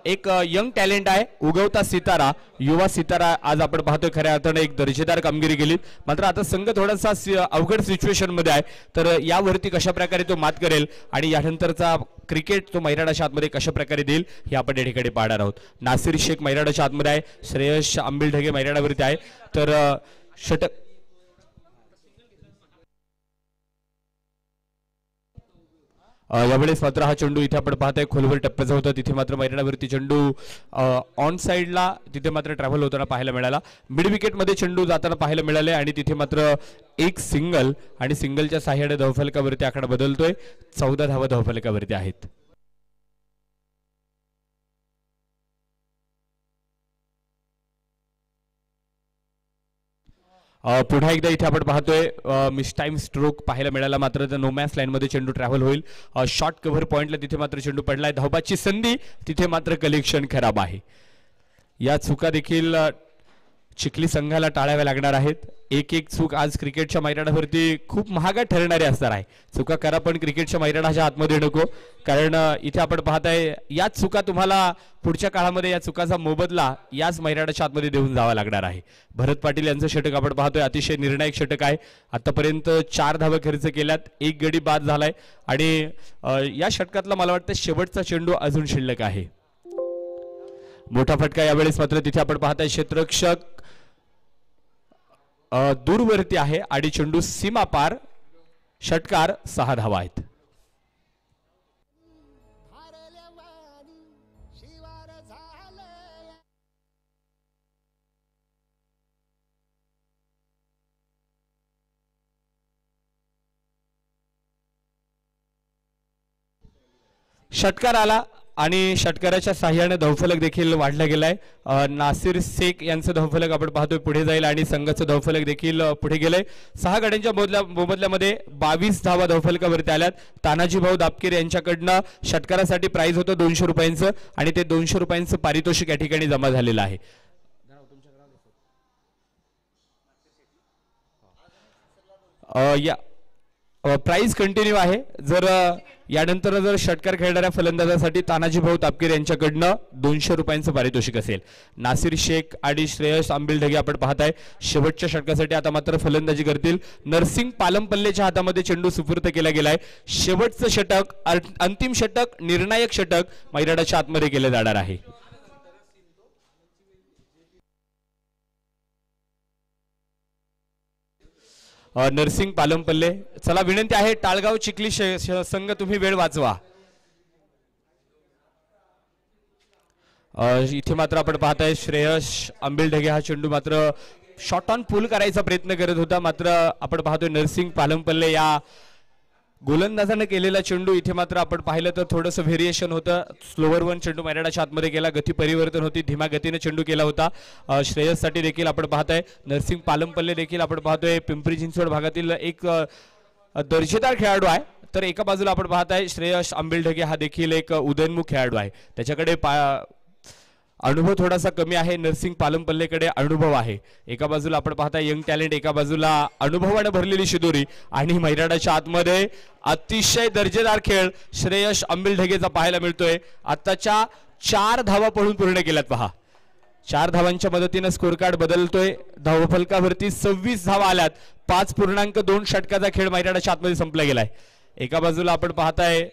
एक यंग टॅलेंट आहे, उगवता सितारा, युवा सितारा. आज आपण पाहतोय खऱ्या अर्थाने एक दर्जेदार कामगिरी केली. मात्र आता संघ थोडासा अवघड सिच्युएशन मध्ये आहे, तर यावरती कशा प्रकारे तो मात करेल आणि यानंतरचा क्रिकेट तो मैदानाच्या आतमध्ये कशा प्रकारे देईल हे आपण या ठिकाणी पाहणार आहोत. नासिर शेख मैदानाच्या आतमध्ये आहे. श्रेयश आंबिलढगे मैदानावरती आहे. तर षटक यावेळेस मात्र हा चेंडू इथे आपण पाहताय खोलवर टप्प्याचा होता. तिथे मात्र मैदानावरती चेंडू ऑन साइडला तिथे मात्र ट्रॅव्हल होताना पाहायला मिळाला. मिड विकेट मध्ये चेंडू जाताना पाहायला मिळाले आणि तिथे मात्र एक सिंगल आणि सिंगलच्या साह्याने धावफलकावरती आकडा बदलतोय. 14 धावा धावफलकावरती आहेत. पुन्हा एकदा इथे आपण पाहतोय मिस टाइम स्ट्रोक पाहायला मिळाला. मात्र नो मॅच लाईन मध्ये चेंडू ट्रॅव्हल होईल. शॉर्ट कव्हर पॉइंटला तिथे मात्र चेंडू पडलाय. धावबाची संधी तिथे मात्र कलेक्शन खराब आहे. या चुका देखील चिखली संघाला टाळाव्या लागणार आहेत. एक एक चूक आज क्रिकेटच्या मैदानावरती खूप महागा ठरणारी असणार आहे. चुका करा पण क्रिकेटच्या मैदानाच्या आतमध्ये नको, कारण इथे आपण पाहताय याच चुका तुम्हाला पुढच्या काळामध्ये या चुकाचा मोबदला याच मैदानाच्या आतमध्ये देऊन जावा लागणार आहे. भरत पाटील यांचं षटक आपण पाहतोय, अतिशय निर्णायक षटक आहे. आतापर्यंत 4 धावा खर्च केल्यात, 1 गडी बाद झालाय आणि या षटकातला मला वाटतं शेवटचा चेंडू अजून शिल्लक आहे. मोठा फटका यावेळेस मात्र तिथे आपण पाहताय क्षेत्ररक्षक दूरवरती आहे आणि चेंडू सीमा पार. षटकार 6 धावा आहेत. षटकार आला आणि षटकाराच्या साह्याने धावफलक देखील वाढला गेलाय. नासिर शेख यांचं धावफलक आपण पाहतोय पुढे जाईल आणि संघाचं धावफलक देखील पुढे गेलंय. 6 गड्यांच्या मोबदल्यामध्ये 22 धावा धावफलकावरती आल्यात. तानाजी भाऊ दापकीर यांच्याकडनं षटकारासाठी प्राइज होतं 200 रुपयांचं आणि ते 200 रुपयांचं पारितोषिक या ठिकाणी जमा झालेलं आहे. या प्राइज कंटिन्यू आहे. जर यानंतर जर षटकार खेळणाऱ्या फलंदाजासाठी तानाजी भाऊ तापकीर यांच्याकडनं 200 रुपयांचं पारितोषिक असेल. नासिर शेख आणि श्रेयस आंबिलढगे आपण पाहताय शेवटच्या षटकासाठी आता मात्र फलंदाजी करतील. नरसिंग पालमपल्लेच्या हातामध्ये चेंडू सुपूर्द केला गेलाय. शेवटचं षटक अंतिम षटक निर्णायक षटक मैदानाच्या आतमध्ये केलं जाणार आहे. नरसिंग पालमपल्ले, चला विनंती आहे टाळगाव चिखली संघ तुम्ही वेळ वाचवा. इथे मात्र आपण पाहताय श्रेयस आंबिलढगे हा चेंडू मात्र शॉट ऑन पुल करायचा प्रयत्न करत होता. मात्र आपण पाहतोय नरसिंग पालमपल्ले या गोलंदाजाने केलेला चेंडू इथे मात्र आपण पाहिलं तर थोडंसं व्हेरिएशन होतं. स्लोवर वन चेंडू मैदानाच्या आतमध्ये गेला. गती परिवर्तन होती. धीम्या गतीने चेंडू केला होता. श्रेयससाठी देखील आपण पाहताय नरसिंग पालमपल्ले देखील आपण पाहतोय पिंपरी चिंचवड भागातील एक दर्जेदार खेळाडू आहे. तर एका बाजूला आपण पाहताय श्रेयस आंबिलढगे हा देखील एक उदयनमुख खेळाडू आहे. त्याच्याकडे अनुभव थोडासा कमी आहे. नरसिंग पालमपल्लेकडे अनुभव आहे. एका बाजूला आपण पाहताय यंग टॅलेंट, एका बाजूला अनुभवाने भरलेली शिदोरी आणि मैदानाच्या आतमध्ये अतिशय दर्जेदार खेळ श्रेयस आंबिलढगेचा पाहायला मिळतोय. आताच्या 4 धावा पळून पूर्ण केल्यात पहा. 4 धावांच्या मदतीने स्कोर कार्ड बदलतोय. धावफलकावरती 26 धावा आल्यात. 5.2 षटकाचा खेळ मैदानाच्या आतमध्ये संपला गेलाय. एका बाजूला आपण पाहताय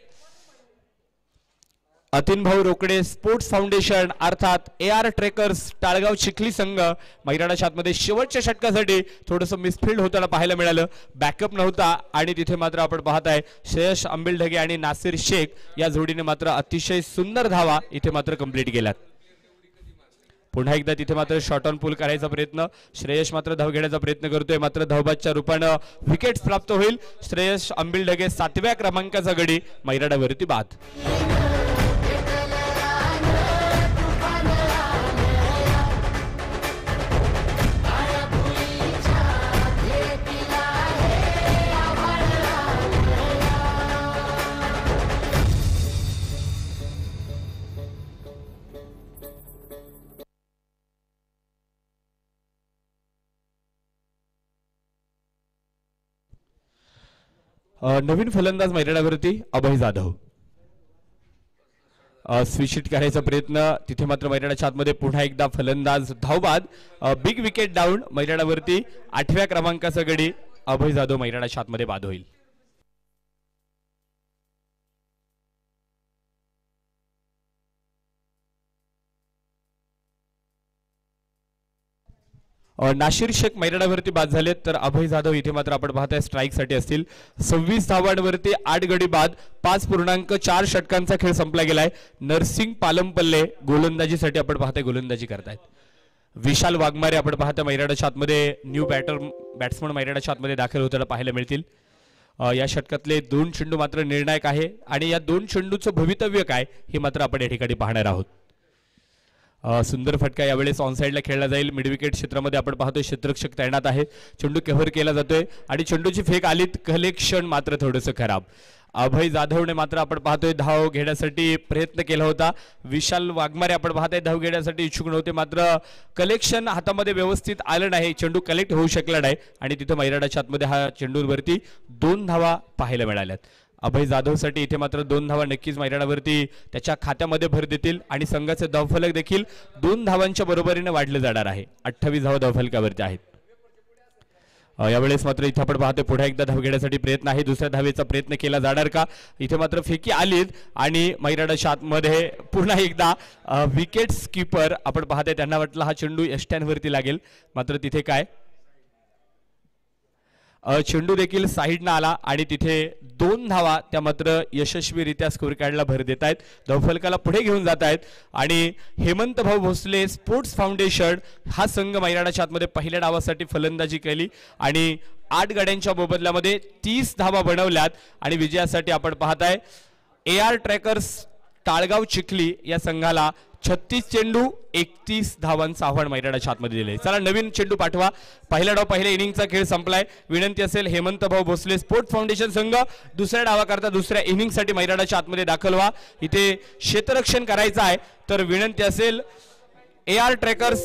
अतिन भाऊ रोकडे स्पोर्ट्स फाउंडेशन अर्थात AR ट्रेकर्स टाळगाव चिखली संघ मैदानाच्या आतमध्ये शेवटच्या षटकासाठी थोडंसं मिसफिल्ड होताना पाहायला मिळालं. बॅकअप नव्हता आणि तिथे मात्र आपण पाहताय श्रेयस आंबिलढगे आणि नासिर शेख या जोडीने मात्र अतिशय सुंदर धावा इथे मात्र कंप्लीट केल्यात. पुन्हा एकदा तिथे मात्र शॉट ऑन पुल करायचा प्रयत्न. श्रेयस मात्र धाव घेण्याचा प्रयत्न करतोय. मात्र धावबादच्या रूपानं विकेट प्राप्त होईल. श्रेयस आंबिलढगे 7व्या क्रमांकाचा गडी मैदानावरती बाद. नवीन फलंदाज मैदानावरती अभय जाधव. स्विचिट करायचा प्रयत्न. तिथे मात्र मैदानाच्या आतमध्ये पुन्हा एकदा फलंदाज धावबाद. बिग विकेट डाऊन मैदानावरती 8व्या क्रमांकाचा गडी अभय जाधव मैदानाच्या आतमध्ये बाद होईल. नाशिर शेख मैदानावरती बाद झालेत. तर अभय जाधव इथे मात्र आपण पाहताय स्ट्राईक साठी असतील. 26 धावांवरती 8 गडी बाद. 5.4 षटकांचा खेळ संपला गेलाय. नरसिंग पालमपल्ले गोलंदाजीसाठी आपण पाहताय गोलंदाजी करतायत. विशाल वाघमारे आपण पाहताय मैदानाच्या आतमध्ये न्यू बॅट्समन मैदानाच्या आतमध्ये दाखल होताना पाहायला मिळतील. या षटकातले 2 चेंडू मात्र निर्णायक आहे आणि या 2 चेंडूचं भवितव्य काय हे मात्र आपण या ठिकाणी पाहणार आहोत. सुंदर फटका यावेळेस ऑनसाइडला खेळला जाईल. मिड विकेट क्षेत्रामध्ये आपण पाहतोय क्षेत्ररक्षक तैनात आहेत. चेंडू कव्हर केला जातोय आणि चेंडूची फेक आलीत. कलेक्शन मात्र थोडंसं खराब. अभय जाधवने मात्र आपण पाहतोय धाव घेण्यासाठी प्रयत्न केला होता. विशाल वाघमारे आपण पाहताय धाव घेण्यासाठी इच्छुक नव्हते. मात्र कलेक्शन हातामध्ये व्यवस्थित आलं नाही. चेंडू कलेक्ट होऊ शकला नाही आणि तिथं मैदानाच्या आतमध्ये हा चेंडूवरती 2 धावा पाहायला मिळाल्यात. अभय जाधवसाठी इथे मात्र 2 धावा नक्कीच मैदानावरती त्याच्या खात्यामध्ये भर देतील आणि संघाचे धावफलक देखील 2 धावांच्या बरोबरीने वाढले जाणार आहे. 28 धावा धावफलकावरती आहेत. यावेळेस मात्र इथे आपण पाहतोय पुढे एकदा धाव घेण्यासाठी प्रयत्न आहे. दुसऱ्या धावेचा प्रयत्न केला जाणार का. इथे मात्र फेकी आलीत आणि मैदानाच्या आतमध्ये पुन्हा एकदा विकेट कीपर आपण पाहतोय त्यांना वाटलं हा चेंडू यष्ट्यांवरती लागेल. मात्र तिथे काय चेंडू देखील साईडनं आला आणि तिथे 2 धावा त्या मात्र यशस्वीरित्या स्कोर कार्डला भर देत आहेत. धावफलकाला पुढे घेऊन जात आहेत आणि हेमंत भाऊ भोसले स्पोर्ट्स फाउंडेशन हा संघ मैदानाच्या आतमध्ये पहिल्या डावासाठी फलंदाजी केली आणि 8 गड्यांच्या मोबदल्यामध्ये 30 धावा बनवल्यात आणि विजयासाठी आपण पाहताय AR ट्रॅकर्स टाळगाव चिखली या संघाला 36 चेंडू 31 धावांचं आव्हान मैदानाच्या आतमध्ये दिले. चला नवीन चेंडू पाठवा. पहिला डाव पहिल्या इनिंगचा खेळ संपलाय. विनंती असेल हेमंत भाऊ भोसले स्पोर्ट फाउंडेशन संघ दुसऱ्या डावाकरता दुसऱ्या इनिंगसाठी मैदानाच्या आतमध्ये दाखल व्हा. इथे क्षेत्ररक्षण करायचं आहे तर विनंती असेल AR trackers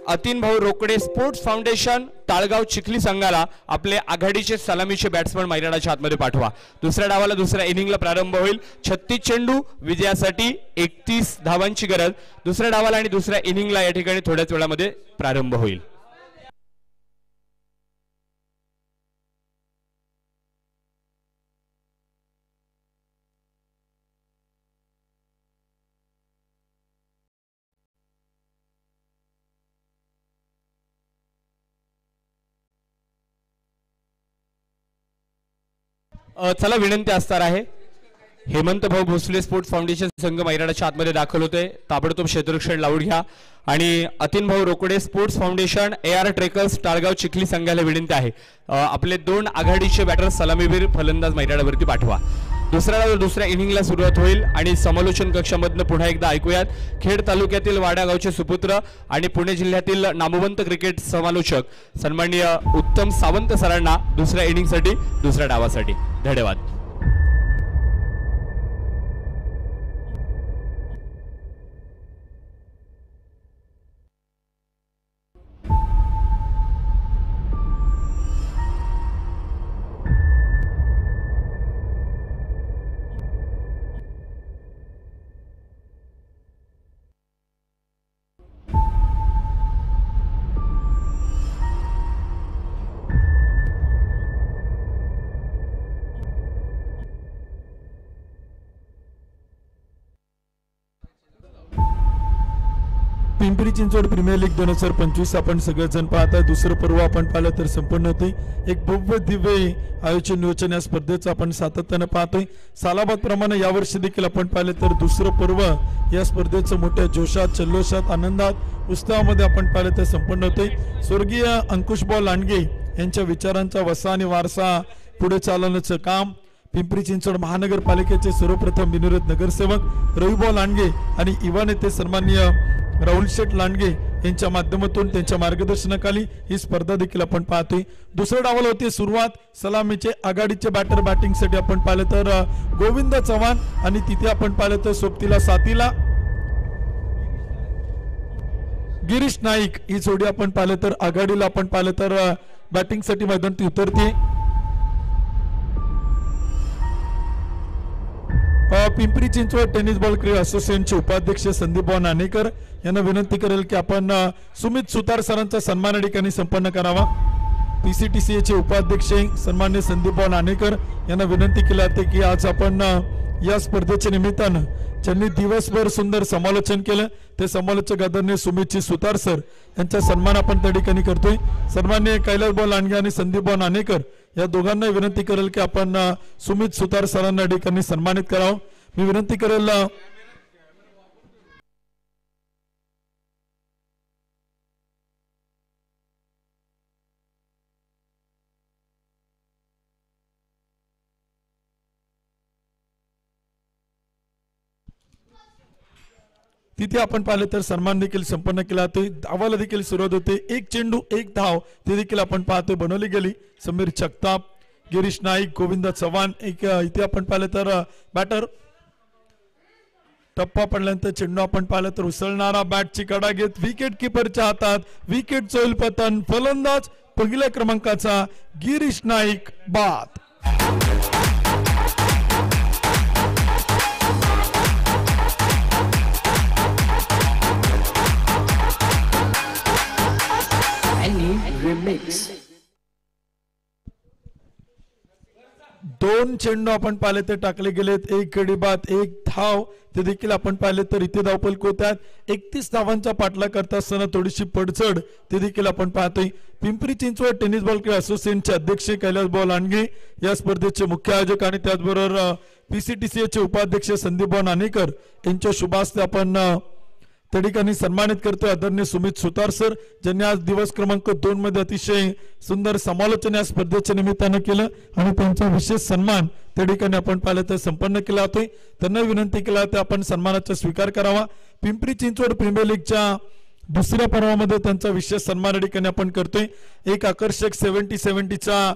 Atin Bhau Rokade sports foundation Talgaon Chikhli संघाला आपले आघाडीचे सलामीचे बॅट्समन मैदानाच्या आतमध्ये पाठवा. दुसऱ्या डावाला दुसऱ्या इनिंगला प्रारंभ होईल. 36 चेंडू विजयासाठी 31 धावांची गरज. दुसऱ्या डावाला आणि दुसऱ्या इनिंगला या ठिकाणी थोड्याच वेळामध्ये प्रारंभ होईल. चला विनंती असणार आहे हेमंत भाऊ भोसले स्पोर्ट्स फाउंडेशन संघ मैदानाच्या आतमध्ये दाखल होते. ताबडतोब क्षेत्ररक्षण लावून घ्या. आणि Atin Bhau Rokade sports foundation AR trekkers Talgaon Chikhli संघाला विनंती आहे आपले 2 आघाडीचे बॅटर सलामीवीर फलंदाज मैदानावरती पाठवा. दुसऱ्या इनिंगला सुरुवात होईल आणि समालोचन कक्षामधून पुन्हा एकदा ऐकूयात खेड तालुक्यातील वाडा गावचे सुपुत्र आणि पुणे जिल्ह्यातील नामवंत क्रिकेट समालोचक सन्माननीय उत्तम सावंत सरांना दुसऱ्या इनिंगसाठी दुसऱ्या डावासाठी. धन्यवाद. पिंपरी चिंचवड प्रीमियर लीग 2025 आपण सगळेजण पाहताय. दुसरं पर्व आपण पाहिलं तर संपन्न होते. एक भव्य दिव्य आयोजन नियोजन या स्पर्धेचं आपण सातत्यानं पाहतोय. सालाबाद प्रमाणे यावर्षी देखील आपण पाहिलं तर दुसरं पर्व या स्पर्धेचं मोठ्या जोशात जल्लोषात आनंदात उत्साहामध्ये आपण पाहिलं तर संपन्न होते. स्वर्गीय अंकुशभाऊ लांडगे यांच्या विचारांचा वसा आणि वारसा पुढे चालवण्याचं काम पिंपरी चिंचवड महानगरपालिकेचे सर्वप्रथम बिनविरोध नगरसेवक रविभाऊ लांडगे आणि युवा नेते सन्माननीय राहुल शेठ लांडगे यांच्या माध्यमातून त्यांच्या मार्गदर्शनाखाली ही स्पर्धा देखील आपण पाहतोय. दुसऱ्या डावाला होती सुरुवात. सलामीचे आघाडीचे बॅटर बॅटिंगसाठी आपण पाहिलं तर गोविंद चव्हाण आणि तिथे आपण पाहिलं तर सोबतीला साथीला गिरीश नाईक ही जोडी आपण पाहिलं तर आघाडीला आपण पाहिलं तर बॅटिंगसाठी मैदानात उतरते. पिंपरी चिंचवड टेनिस बॉल क्रीडा असोसिएशनचे उपाध्यक्ष संदीपभाऊ नाणेकर यांना विनंती करेल की आपण सुमित सुतार सरांचा सन्मान या ठिकाणी संपन्न करावा. PCTCA चे उपाध्यक्ष सन्मान्य संदीपभाऊ नाणेकर यांना विनंती केली जाते की आज आपण या स्पर्धेच्या निमित्तानं ज्यांनी दिवसभर सुंदर समालोचन केलं ते समालोचक आदरणीय सुमितजी सुतार सर यांचा सन्मान आपण त्या ठिकाणी करतोय. सन्मान्य कैलासभाऊ लांडगे आणि संदीपभाऊ नाणेकर या दोघांना विनंती करेल की आपण सुमित सुतार सरांना या ठिकाणी सन्मानित करावं. मी विनंती करेल तिथे आपण पाहिलं तर सन्मान देखील संपन्न केला जातोय. धावाला देखील सुरुवात होते. 1 चेंडू 1 धाव ते देखील आपण पाहतोय बनवली गेली. समीर जगताप गिरीश नाईक गोविंद चव्हाण इथे आपण पाहिलं तर बॅटर टप्पा पडल्यानंतर चेंडू आपण पाहिलं तर उसळणारा बॅटची कडा घेत विकेट किपरच्या हातात विकेट चोईल पतन. फलंदाज पहिल्या क्रमांकाचा गिरीश नाईक बाद. दोन चेंडू आपण पाहिले ते टाकले गेलेत. 1 गडी बाद 1 धाव ते देखील आपण पाहिले तर इथे धावफलक होतात. 31 धावांचा पाठलाग करत असताना थोडीशी पडचड ते देखील आपण पाहतोय. पिंपरी चिंचवड टेनिस बॉल क्रीडा असोसिएशनचे अध्यक्ष कैलासभाऊ लांडगे या स्पर्धेचे मुख्य आयोजक आणि त्याचबरोबर PCTCA चे उपाध्यक्ष संदीपभाऊ नाणेकर यांच्या शुभ हस्ते आपण त्या ठिकाणी सन्मानित करतोय आदरणीय सुमित सुतार सर, ज्यांनी आज दिवस क्रमांक 2 मध्ये अतिशय सुंदर समालोचन या स्पर्धेच्या निमित्तानं केलं आणि त्यांचा विशेष सन्मान त्या ठिकाणी आपण पाहिलं तर संपन्न केला होतोय. त्यांना विनंती केला तर आपण सन्मानाचा स्वीकार करावा. पिंपरी चिंचवड प्रीमियर लीगच्या दुसऱ्या पर्वामध्ये त्यांचा विशेष सन्मान या ठिकाणी आपण करतोय. एक आकर्षक 70-70चा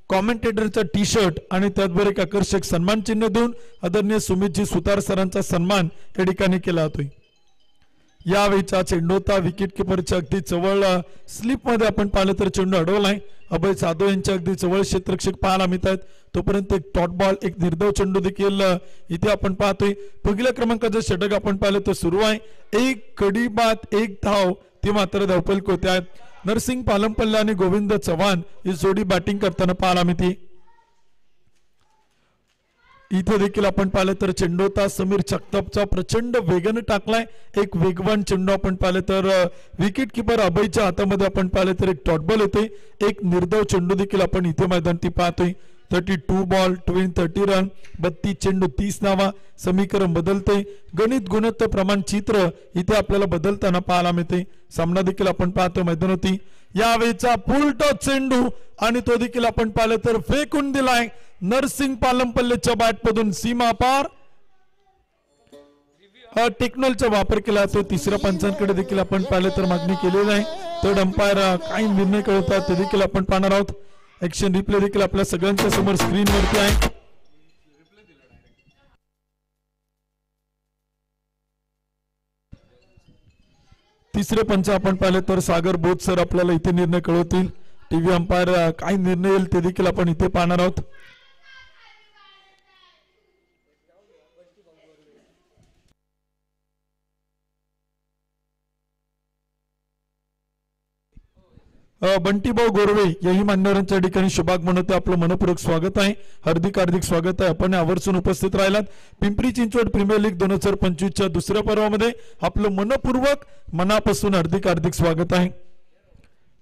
कॉमेंटेटरचा टी शर्ट आणि त्याचबरोबर एक आकर्षक सन्मान चिन्ह देऊन आदरणीय सुमितजी सुतार सरांचा सन्मान या ठिकाणी केला होतोय. यावेळीचा चेंडू होता विकेट किपरच्या अगदी जवळ स्लिप मध्ये आपण पाहिलं तर चेंडू अडवलाय. अभय जाधव यांच्या अगदी जवळ क्षेत्ररक्षक पाहायला मिळत आहेत. तोपर्यंत एक डॉट बॉल, एक निर्धाव चेंडू देखील इथे आपण पाहतोय. पहिल्या क्रमांकाचं षटक आपण पाहिलं तर सुरू आहे. एक कडी बाद एक धाव, ती मात्र धावफलक होते आहेत. नरसिंग पालमपल्ला आणि गोविंद चव्हाण ही जोडी बॅटिंग करताना पाहायला मिळते. इथे देखील आपण पाहिलं तर चेंडू होता समीर जगतापचा प्रचंड वेगाने टाकलाय. एक वेगवान चेंडू आपण पाहिलं तर विकेट किपर अभयच्या हातामध्ये आपण पाहिलं तर एक डॉट बॉल येते. एक निर्धाव चेंडू देखील आपण इथे मैदानी पाहतोय. 32 बॉल 30 रन, 32 चेंडू 30 धावा. समीकरण बदलते. गणित गुणोत्तर प्रमाण चित्र इथे आपल्याला बदलताना पाहायला मिळते. सामना देखील आपण पाहतो मैदानावरती. यावेळीचा फुल टॉस चेंडू आणि तो देखील आपण पाहिलं तर फेकून दिलाय नरसिंग पालमपल्लेच्या बॅटमधून सीमा पार. टेक्नॉलचा वापर केला तो तिसऱ्या पंचांकडे देखील आपण पाहिलं तर मागणी केलेली आहे. थर्ड अंपायर काही निर्णय कळवतात ते देखील आपण पाहणार आहोत. ऍक्शन रिप्ले देखील आपल्या सगळ्यांच्या समोर स्क्रीन वरती आहे. तिसरे पंच आपण पाहिले तर सागर बोध सर आपल्याला इथे निर्णय कळवतील. टीव्ही अंपायर काय निर्णय येईल ते देखील आपण इथे पाहणार आहोत. बंटीभाऊ गोरवे याही मान्यवरांच्या ठिकाणी शुभागमन होते. आपलं मनपूर्वक स्वागत आहे. हार्दिक हार्दिक स्वागत आहे. आपण आवर्जून उपस्थित राहिलात. पिंपरी चिंचवड प्रीमियर लीग 2025च्या दुसऱ्या पर्वामध्ये आपलं मनपूर्वक मनापासून हार्दिक हार्दिक स्वागत आहे.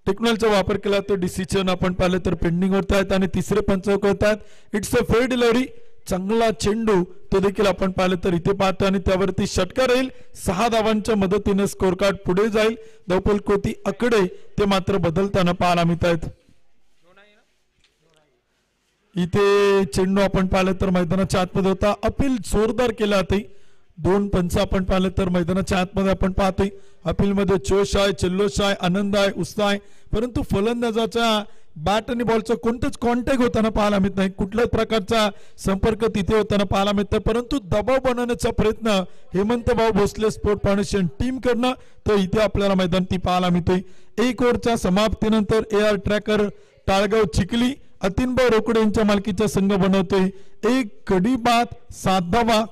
टेक्नॉलॉजीचा वापर केला तर डिसिजन आपण पाहिलं तर पेंडिंग होत आहेत आणि तिसरे पंच कळतात. इट्स अ फेअर डिलिव्हरी, चांगला चेंडू तो देखील आपण पाहिलं तर इथे पाहतो आणि त्यावरती षटकार राहील. 6 धावांच्या मदतीने स्कोर कार्ड पुढे जाईल. धावफलकोती आकडे ते मात्र बदलताना पाहायला मिळत आहेत. इथे चेंडू आपण पाहिलं तर मैदानाच्या आतमध्ये होता. अपील जोरदार केला होते. 2 पंच आपण पाहिलं तर मैदानाच्या आतमध्ये आपण पाहतोय. अपील मध्ये जोश आहे, जल्लोष आहे, आनंद आहे, उत्साह आहे, परंतु फलंदाजाचा बॅट आणि बॉलचा कोणताच कॉन्टॅक्ट होताना पाहायला मिळत नाही. कुठल्याच प्रकारचा संपर्क तिथे होताना पाहायला मिळत नाही. परंतु दबाव बनवण्याचा प्रयत्न हेमंत भाऊ भोसले स्पोर्ट फाउंडेशन टीम करणं तो इथे आपल्याला मैदानी पाहायला मिळतोय. 1 ओव्हरच्या समाप्तीनंतर AR ट्रॅकर टाळगाव चिखली अतिनभाऊ रोकडे यांच्या मालकीचा संघ बनवतोय. एक कडी बाद 7 धावा.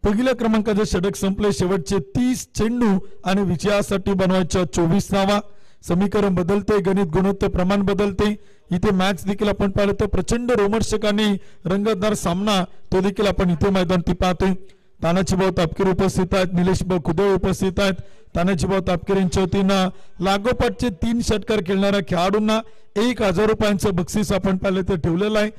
पहिल्या क्रमांकाचे षटक संपले. शेवटचे 30 चेंडू आणि विजयासाठी बनवायच्या 24 धावा. समीकरण बदलते. गणित गुणोत्तर प्रमाण बदलते. इथे मॅच देखील आपण पाहिलं तर प्रचंड रोमर्षक आणि रंगतदार सामना तो देखील आपण इथे मैदानी पाहतोय. तानाजी भाऊ तापकीर उपस्थित आहेत. निलेश भाऊ खुदळ उपस्थित आहेत. तानाजी भाऊ तापकीर यांच्या वतीनं लागोपाठचे 3 षटकार खेळणाऱ्या खेळाडूंना 1000 रुपयांचं बक्षीस आपण पाहिलं तर ठेवलेलं आहे.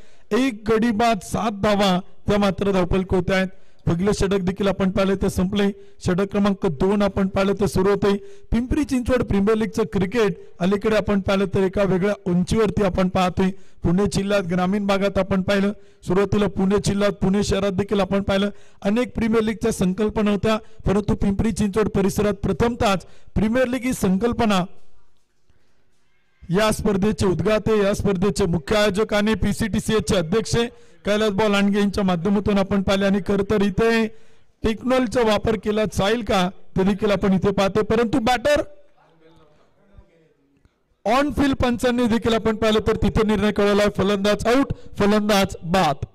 एक गडी बाद 7 धावा त्या मात्र धावफलक होत आहेत. पहिलं षटक देखील आपण पाहिलं तर संपले. षटक क्रमांक 2 आपण पाहिलं तर सुरू होते. पिंपरी चिंचवड प्रीमियर लीगचं क्रिकेट अलीकडे आपण पाहिलं तर एका वेगळ्या उंचीवरती आपण पाहतोय. पुणे जिल्ह्यात ग्रामीण भागात आपण पाहिलं. सुरुवातीला पुणे जिल्ह्यात, पुणे शहरात देखील आपण पाहिलं अनेक प्रीमियर लीगच्या संकल्पना होत्या, परंतु पिंपरी चिंचवड परिसरात प्रथमतःच प्रीमियर लीग ही संकल्पना या स्पर्धेचे उद्घाटे, या स्पर्धेचे मुख्य आयोजक आणि PCTCA चे अध्यक्ष कैलास भाऊ लांडगे यांच्या माध्यमातून आपण पाहिले. आणि खरं तर इथे टेक्नॉलॉजीचा वापर केला जाईल का ते देखील आपण इथे पाहतो. परंतु बॅटर ऑन फील्ड पंचांनी देखील आपण पाहिलं तर तिथे निर्णय कळवला. फलंदाज आउट, फलंदाज बाद.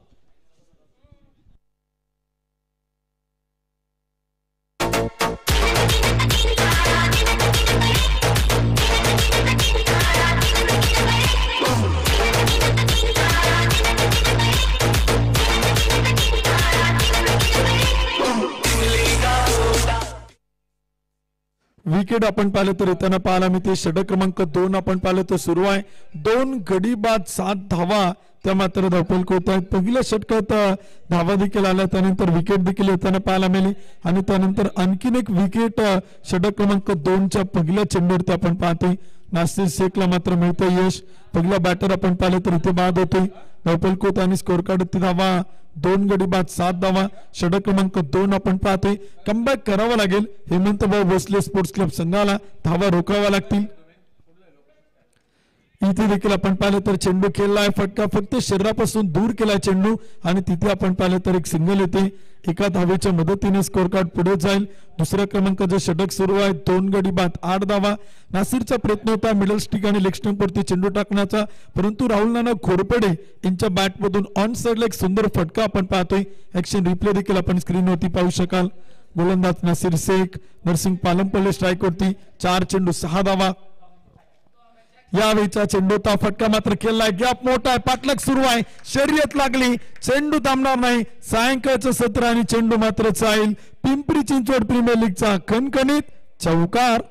विकेट आपण पाहिलं तर येताना पाहायला मिळते. षटक क्रमांक 2 आपण पाहिलं तर सुरू आहे. 2 गडी बाद 7 धावा त्या मात्र धावपल होत आहेत. पहिल्या षटकात धावा देखील आल्या, त्यानंतर विकेट देखील येताना पाहायला मिळाली आणि त्यानंतर आणखीन एक विकेट षटक क्रमांक 2च्या पहिल्या चेंडूवरती आपण पाहतोय. नासिर शेखला मात्र मिळतं यश. पहिला बॅटर आपण पाहिलं तर इथे बाद होतोय. धावपल होत आणि स्कोर कार्ड धावा 2 गडी बाद 7 धावा. षटक क्रमांक 2 आपण पाहतोय. कमबॅक करावा लागेल हेमंत भाऊ भोसले स्पोर्ट्स क्लब संघाला. धावा रोखावा लागतील. इथे देखील आपण पाहिलं तर चेंडू खेळलाय, फटका फक्त शरीरापासून दूर केलाय चेंडू आणि तिथे आपण पाहिलं तर एक सिंगल येते. एका धावेच्या मदतीने स्कोर कार्ड पुढे जाईल. दुसऱ्या क्रमांकाचं षटक सुरू आहे. 2 गडी बाद 8 धावा. नासिरचा प्रयत्न होता मिडल स्टिक आणि लेग स्टंप वरती चेंडू टाकण्याचा, परंतु राहुल नाना खोरपडे यांच्या बॅटमधून ऑन साइडला एक सुंदर फटका आपण पाहतोय. ऍक्शन रिप्ले देखील आपण स्क्रीनवरती पाहू शकाल. गोलंदाज नासिर शेख. नरसिंग पालमपल्ले स्ट्राईक वरती. 4 चेंडू 6 धावा. यावेळीचा चेंडूचा फटका मात्र केलाय. गॅप मोठा आहे, पाठलाग सुरू आहे, शर्यत लागली, चेंडू थांबणार नाही. सायंकाळचं सत्र आणि चेंडू मात्र जाईल. पिंपरी चिंचवड प्रीमियर लीगचा खणखणीत चौकार.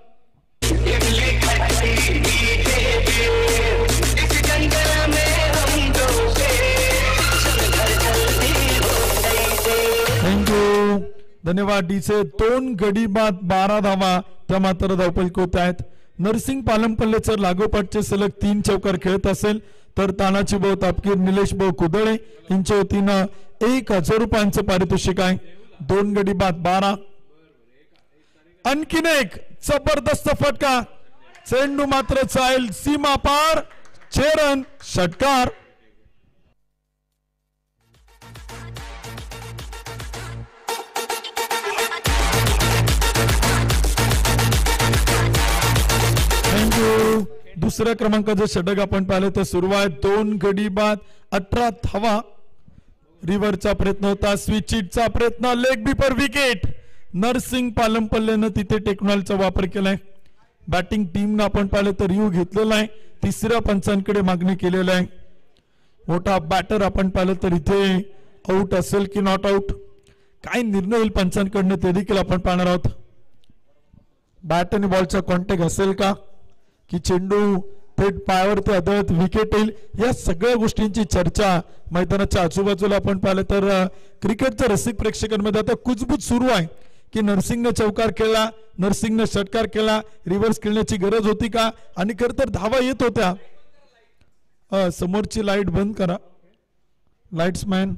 थँक्यू, धन्यवाद डीचे. 2 गडी बाद 12 धावा त्या मात्र धावपल होत आहेत. नरसिंग पालमपल्लेचं लागोपाठचे सलग 3 चौकार खेळत असेल तर तानाची भाऊ तापकीर निलेश भाऊ कुदळे यांच्या वतीनं 1000 रुपयांचं पारितोषिक आहे. 2 गडी बाद 12. आणखीन एक जबरदस्त फटका, चेंडू मात्र जाईल सीमा पार. 6 रन, षटकार. दुसऱ्या क्रमांकाचं षटक आपण पाहिलं तर सुरू आहे. 2 गडी बाद 18 धावा. रिव्हरचा प्रयत्न होता, स्विचिटचा प्रयत्न, लेग बीपर विकेट. नरसिंग पालमपल्लेनं तिथे टेक्नॉलॉजीचा वापर केलाय. बॅटिंग टीमनं आपण पाहिलं तर यू घेतलेला आहे. तिसऱ्या पंचांकडे मागणी केलेला आहे. मोठा बॅटर आपण पाहिलं तर इथे आउट असेल की नॉट आउट, काय निर्णय होईल पंचांकडनं ते देखील आपण पाहणार आहोत. बॅट आणि बॉलचा कॉन्टॅक्ट असेल का, की चेंडू थेट पायावरती आदळत विकेट येईल, या सगळ्या गोष्टींची चर्चा मैदानाच्या आजूबाजूला आपण पाहिलं तर क्रिकेटच्या रसिक प्रेक्षकांमध्ये आता कुजबूज सुरू आहे की नरसिंगने चौकार केला, नरसिंगने षटकार केला, रिव्हर्स खेळण्याची गरज होती का, आणि खर तर धावा येत होत्या. समोरची लाईट बंद करा लाईट्समॅन.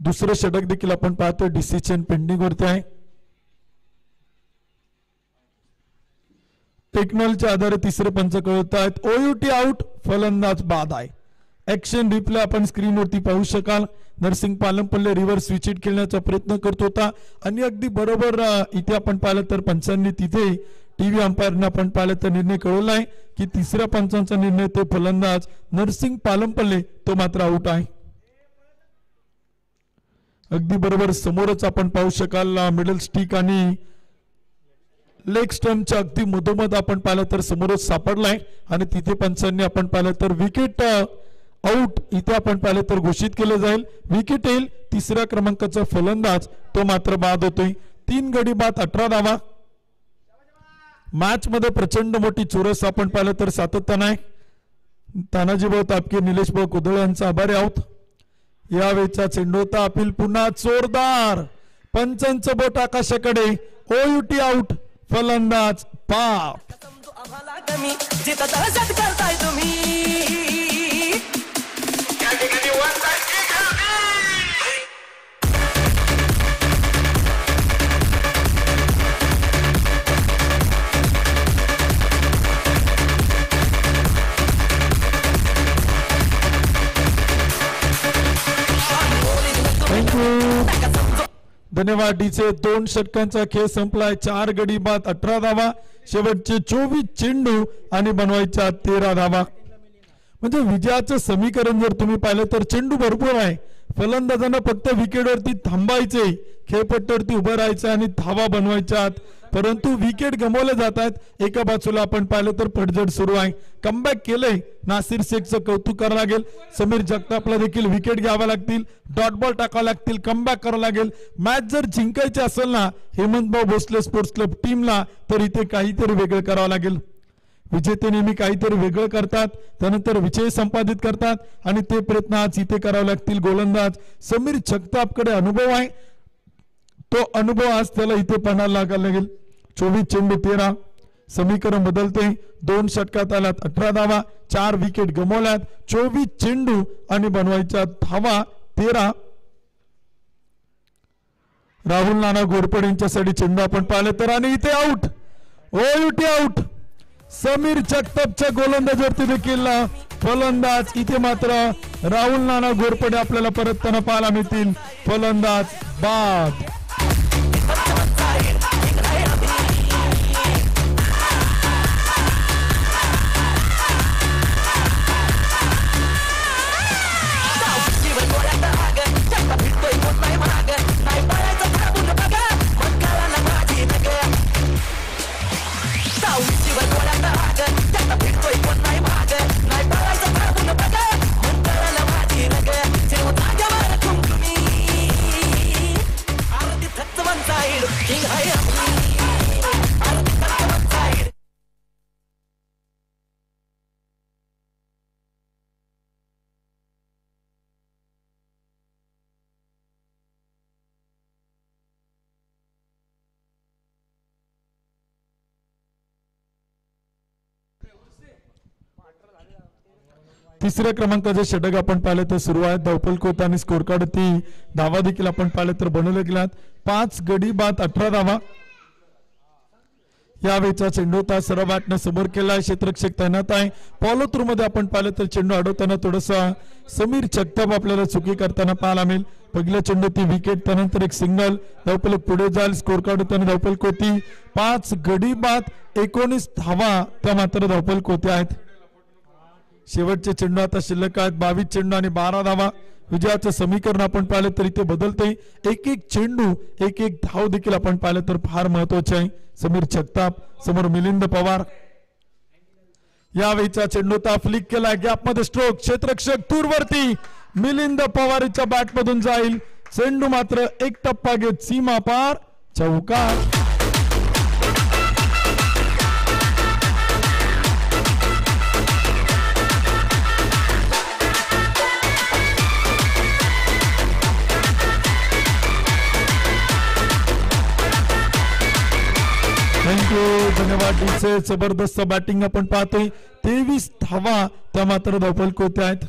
दुसरं षटक देखील आपण पाहतो डिसिजन पेंडिंग वरती आहे. टेक्नॉलॉजीच्या आधारे तिसरे पंच कळत आहेत. ओयूटी आउट, फलंदाज बाद आहे. ऍक्शन रिप्ले आपण स्क्रीनवरती पाहू शकाल. नरसिंग पालमपल्ले रिव्हर्स विकेट खेळण्याचा प्रयत्न करत होता आणि अगदी बरोबर इथे आपण पाहिलं तर पंचांनी तिथे टीव्ही अंपायरने आपण पाहिलं तर निर्णय कळवलाय की तिसऱ्या पंचांचा निर्णय ते फलंदाज नरसिंग पालमपल्ले तो मात्र आउट आहे. अगदी बरोबर समोरच आपण पाहू शकाल मिडल स्टिक आणि लेग स्टंपच्या अगदी मधोमध आपण पाहिलं तर समोरच सापडलाय आणि तिथे पंचांनी आपण पाहिलं तर विकेट आउट इथे आपण पाहिलं तर घोषित केलं जाईल. विकेट येईल. तिसऱ्या क्रमांकाचा फलंदाज तो मात्र बाद होतोय. 3 गडी बाद 18 धावा. मॅच मध्ये प्रचंड मोठी चोरस आपण पाहिलं तर सातत्यानं आहे. तानाजीभाऊ तापकीर, निलेश भाऊ कुदळे यांचा आभारी आहोत. यावेळीचा चेंडू होता अपील पुन्हा जोरदार. पंचांचं बोट आकाशाकडे. ओयूटी आउट, फलंदाज पाप. धन्यवाद डीचे. 2 षटकांचा खेळ संपलाय. 4 गडी बाद 18 धावा. शेवटचे 24 चेंडू आणि बनवायच्या 13 धावा. म्हणजे विजयाचं समीकरण जर तुम्ही पाहिलं तर चेंडू भरपूर आहे. फलंदाजांना फक्त विकेटवरती थांबायचे, खेळपट्टीवरती उभं राहायचं आणि धावा बनवायच्यात. परंतु विकेट गमावले जात आहेत। एका बाजूला आपण पाहिलं तर पडझड सुरू आहे। कमबॅक केलंय नासिर शेखचं कौतुक करावं लागेल। समीर जगतापला देखील विकेट घ्यावा लागतील, डॉट बॉल टाकावा लागतील, कमबॅक करावं लागेल। मॅच जर जिंकायची असेल ना हेमंतभाऊ भोसले स्पोर्ट्स क्लब टीमला तर इथे काहीतरी वेगळं करावं लागेल। विजेते नेहमी काहीतरी वेगळं करतात, त्यानंतर विजय संपादित करतात आणि ते प्रयत्न आज इथे करावे लागतील। गोलंदाज समीर जगतापकडे अनुभव आहे, तो अनुभव आज त्याला इथे पणाला लागायला लागेल। 24 चेंडू 13, समीकरण बदलते। 2 षटकात आल्यात 18 धावा, 4 विकेट गमावल्यात। 24 चेंडू आणि बनवायच्या धावा 13। राहुल नाना घोरपडे यांच्यासाठी चेंडू आपण पाहिले तर आणि इथे आउट, ओयुटी आउट। समीर जगतापच्या गोलंदाजावरती देखील फलंदाज, इथे मात्र राहुल नाना घोरपडे आपल्याला परतताना पाहायला मिळतील। फलंदाज बाद। तिसऱ्या क्रमांकाचे षटक आपण पाहिले तर सुरू आहे। धावफलक होत आणि स्कोर कार्ड ती धावा देखील आपण पाहिले तर बनवले गेलात। 5 गडी बाद 18 धावा। यावेळेचा चेंडू होता, सर्व बॅटनं समोर केलाय, क्षेत्ररक्षक तैनात आहे। फॉलो थ्रू मध्ये आपण पाहिलं तर चेंडू अडवताना थोडासा समीर जगताप आपल्याला चुकी करताना पाहायला मिळेल। पहिल्या चेंडू ती विकेट, त्यानंतर एक सिंगल, धावफलक पुढे जाईल, स्कोर कार्ड होताना धावफलक होती। 5 गडी बाद 19 धावा त्या मात्र धावफलक होते आहेत। शेवटचे चेंडू आता शिल्लक आहेत 22 चेंडू आणि 12 धावा। विजयाचं समीकरण आपण पाहिलं तर इथे बदलते, एक एक चेंडू एक एक धाव देखील आपण पाहिलं तर फार महत्वाचे आहे। समीर जगताप समोर मिलिंद पवार। यावेळीचा चेंडू ता फ्लिक केला, गॅप मध्ये स्ट्रोक, क्षेत्ररक्षक दूरवरती मिलिंद पवारच्या बॅट मधून जाईल। चेंडू मात्र एक टप्पा घेत सीमा पार, चौकार। थँक्यू, धन्यवाद डीसे। जबरदस्त बॅटिंग आपण पाहतोय। 23 धावा त्या मात्र धावफलक होते आहेत।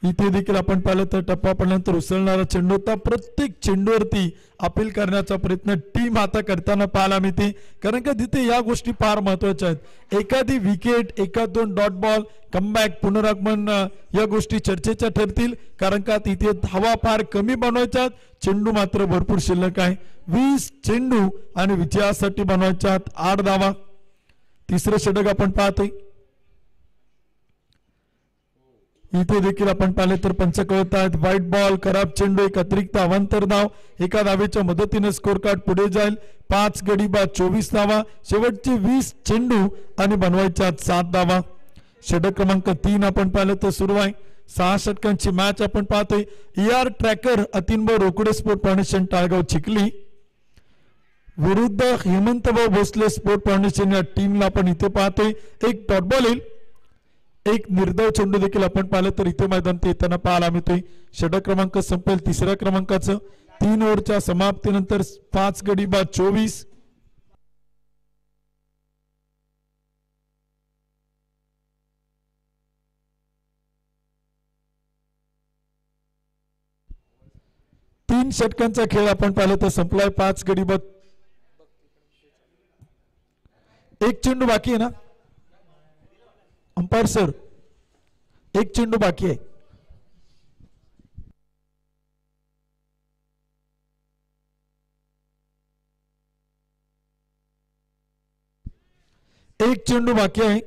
इथे देखील आपण पाहिलं तर टप्पा पडल्यानंतर उसळणारा चेंडू होता। प्रत्येक चेंडूवरती अपील करण्याचा प्रयत्न टीम आता करताना पाहायला मिळते, कारण का तिथे या गोष्टी फार महत्वाच्या आहेत। एखादी विकेट, एखाद 2 डॉट बॉल, कमबॅक, पुनरागमन या गोष्टी चर्चेच्या ठरतील, कारण का तिथे धावा फार कमी बनवायच्यात, चेंडू मात्र भरपूर शिल्लक आहे। 20 चेंडू आणि विजयासाठी बनवायच्यात 8 धावा। तिसरं षटक आपण पाहतोय, इथे देखील आपण पाहिले तर पंच कळत आहेत। व्हाईट बॉल, खराब चेंडू, एक अतिरिक्त अवांतर धाव, एका धावेच्या मदतीने स्कोर कार्ड पुढे जाईल। 5 गडी बाद 24 धावा, शेवटचे 20 चेंडू आणि बनवायच्या 7 धावा। षटक क्रमांक 3 आपण पाहिलं तर सुरू आहे। 6 षटकांची मॅच आपण पाहतोय। ER ट्रॅकर अतिनभाऊ रोकडे स्पोर्ट फाउंडेशन टाळगाव चिखली विरुद्ध हेमंतभाऊ भोसले स्पोर्ट फाउंडेशन या टीमला आपण इथे पाहतोय। एक डॉट बॉल येईल, एक निर्धाव चेंडू देखील आपण पाहिलं तर इथे मैदान ते येताना पाहायला मिळतोय। षटक क्रमांक संपेल तिसऱ्या क्रमांकाचं। 3 ओव्हरच्या समाप्तीनंतर 5 गडी बाद 24। तीन षटकांचा खेळ आपण पाहिलं तर संपलाय। 5 गडी बाद, एक चेंडू बाकी आहे ना अंपायर सर, एक चेंडू बाकी आहे। एक चेंडू बाकी आहे।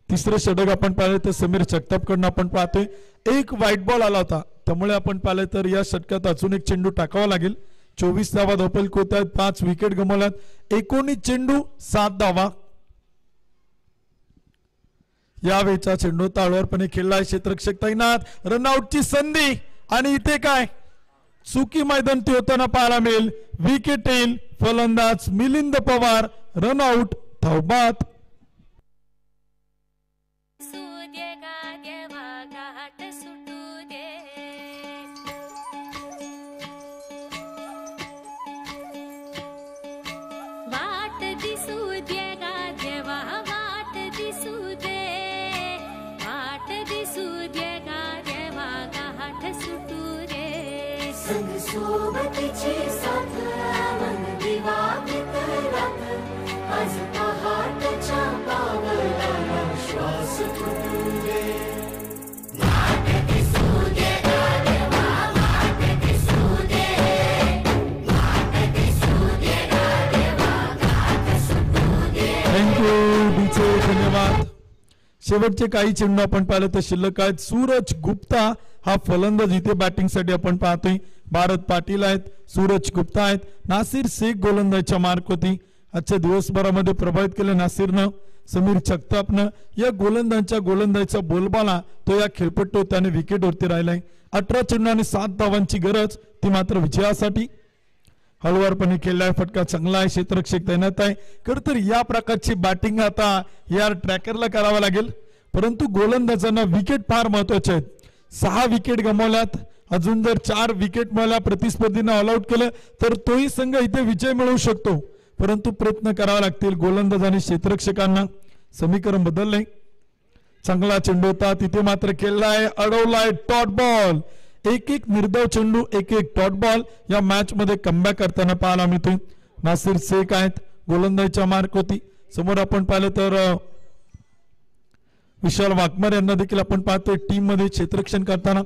तिसरं षटक आपण पाहिलं तर समीर जगतापकडनं आपण पाहतोय। एक व्हाईट बॉल आला होता, त्यामुळे आपण पाहिलं तर या षटकात अजून एक चेंडू टाकावा लागेल। 24 धावा धावफलक होत आहेत, 5 विकेट गमावल्यात, 19 चेंडू 7 धावा. यावेळचा चेंडू ताळवरपणे खेळलाय, क्षेत्ररक्षक तैनात, रनआउटची संधी आणि इथे काय चुकी मैदान ते होताना पाहायला मिळेल. विकेट येईल, फलंदाज मिलिंद पवार, रनआउट, धावबाद. सोबतीची साथ मन दिवाळीत रात आज पहाटच्या पावलाला श्वास फुटू दे. वाट दिसू दे गादेवा, वाट दिसू दे, वाट दिसू दे गादेवा, गाठ सुटू दे. थँक्यू डीचे, धन्यवाद. शेवटचे काही चेंडू आपण पाहिलं तर शिल्लक आहेत. सूरज गुप्ता हा फलंदाज इथे बॅटिंग साठी आपण पाहतोय. भारत पाटील आहेत, सूरज गुप्ता आहेत, नासिर शेख गोलंदाजीच्या मार्क होती. आजच्या दिवसभरामध्ये प्रभावित केलं नासिरनं, समीर जगतापनं. या गोलंदाजीचा बोलबाला तो या खेळपट्टीवर त्याने विकेटवरती राहिलाय. 18 चेंडू आणि 7 धावांची गरज, ती मात्र विजयासाठी. हळूवारपणे खेळलाय, फटका चांगला आहे, क्षेत्ररक्षक तैनात आहे. खरं तर या प्रकारची बॅटिंग आता या ट्रॅकरला करावं लागेल, परंतु गोलंदाजांना विकेट फार महत्वाचे आहेत. 6 विकेट गमावल्यात, अजून जर 4 विकेट मिळाल्या, प्रतिस्पर्धींना ऑल आउट केलं तर तोही संघ इथे विजय मिळवू शकतो, परंतु प्रयत्न करावे लागतील गोलंदाज आणि क्षेत्ररक्षकांना. समीकरण बदललंय. चांगला चेंडू होता, तिथे मात्र खेळलाय, अडवलाय, डॉट बॉल. एक निर्धाव चेंडू, एक डॉट बॉल या मॅच मध्ये कमबॅक करताना पाहायला मिळतोय. नासिर शेख आहेत, गोलंदाजीच्या मार्क होती. समोर आपण पाहिलं तर विशाल वाघमारे यांना देखील आपण पाहतोय टीम मध्ये क्षेत्ररक्षण करताना.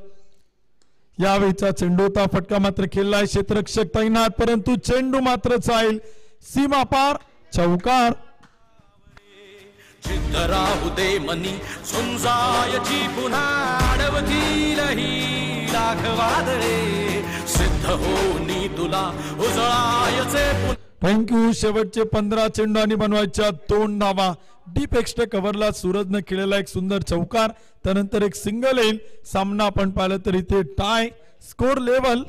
यावेळीचा चेंडू होता, फटका मात्र खेळलाय, क्षेत्ररक्षक तैनात, परंतु चेंडू मात्र जाईल सीमा पार, चौकार. चित्त राहू दे मनी झुंजायची पुन्हा अडवतीलही लाख वादळे सिद्ध होनी तुला उजळायचे. थँक्यू. शेवटचे 15 चेंडू आणि बनवायच्या 2 धावा. डीप एक्स्ट्रा कव्हरला सूरजने खेळलेला एक सुंदर चौकार, त्यानंतर एक सिंगल येईल. सामना आपण पाहिलं तर इथे टाय स्कोर लेवल,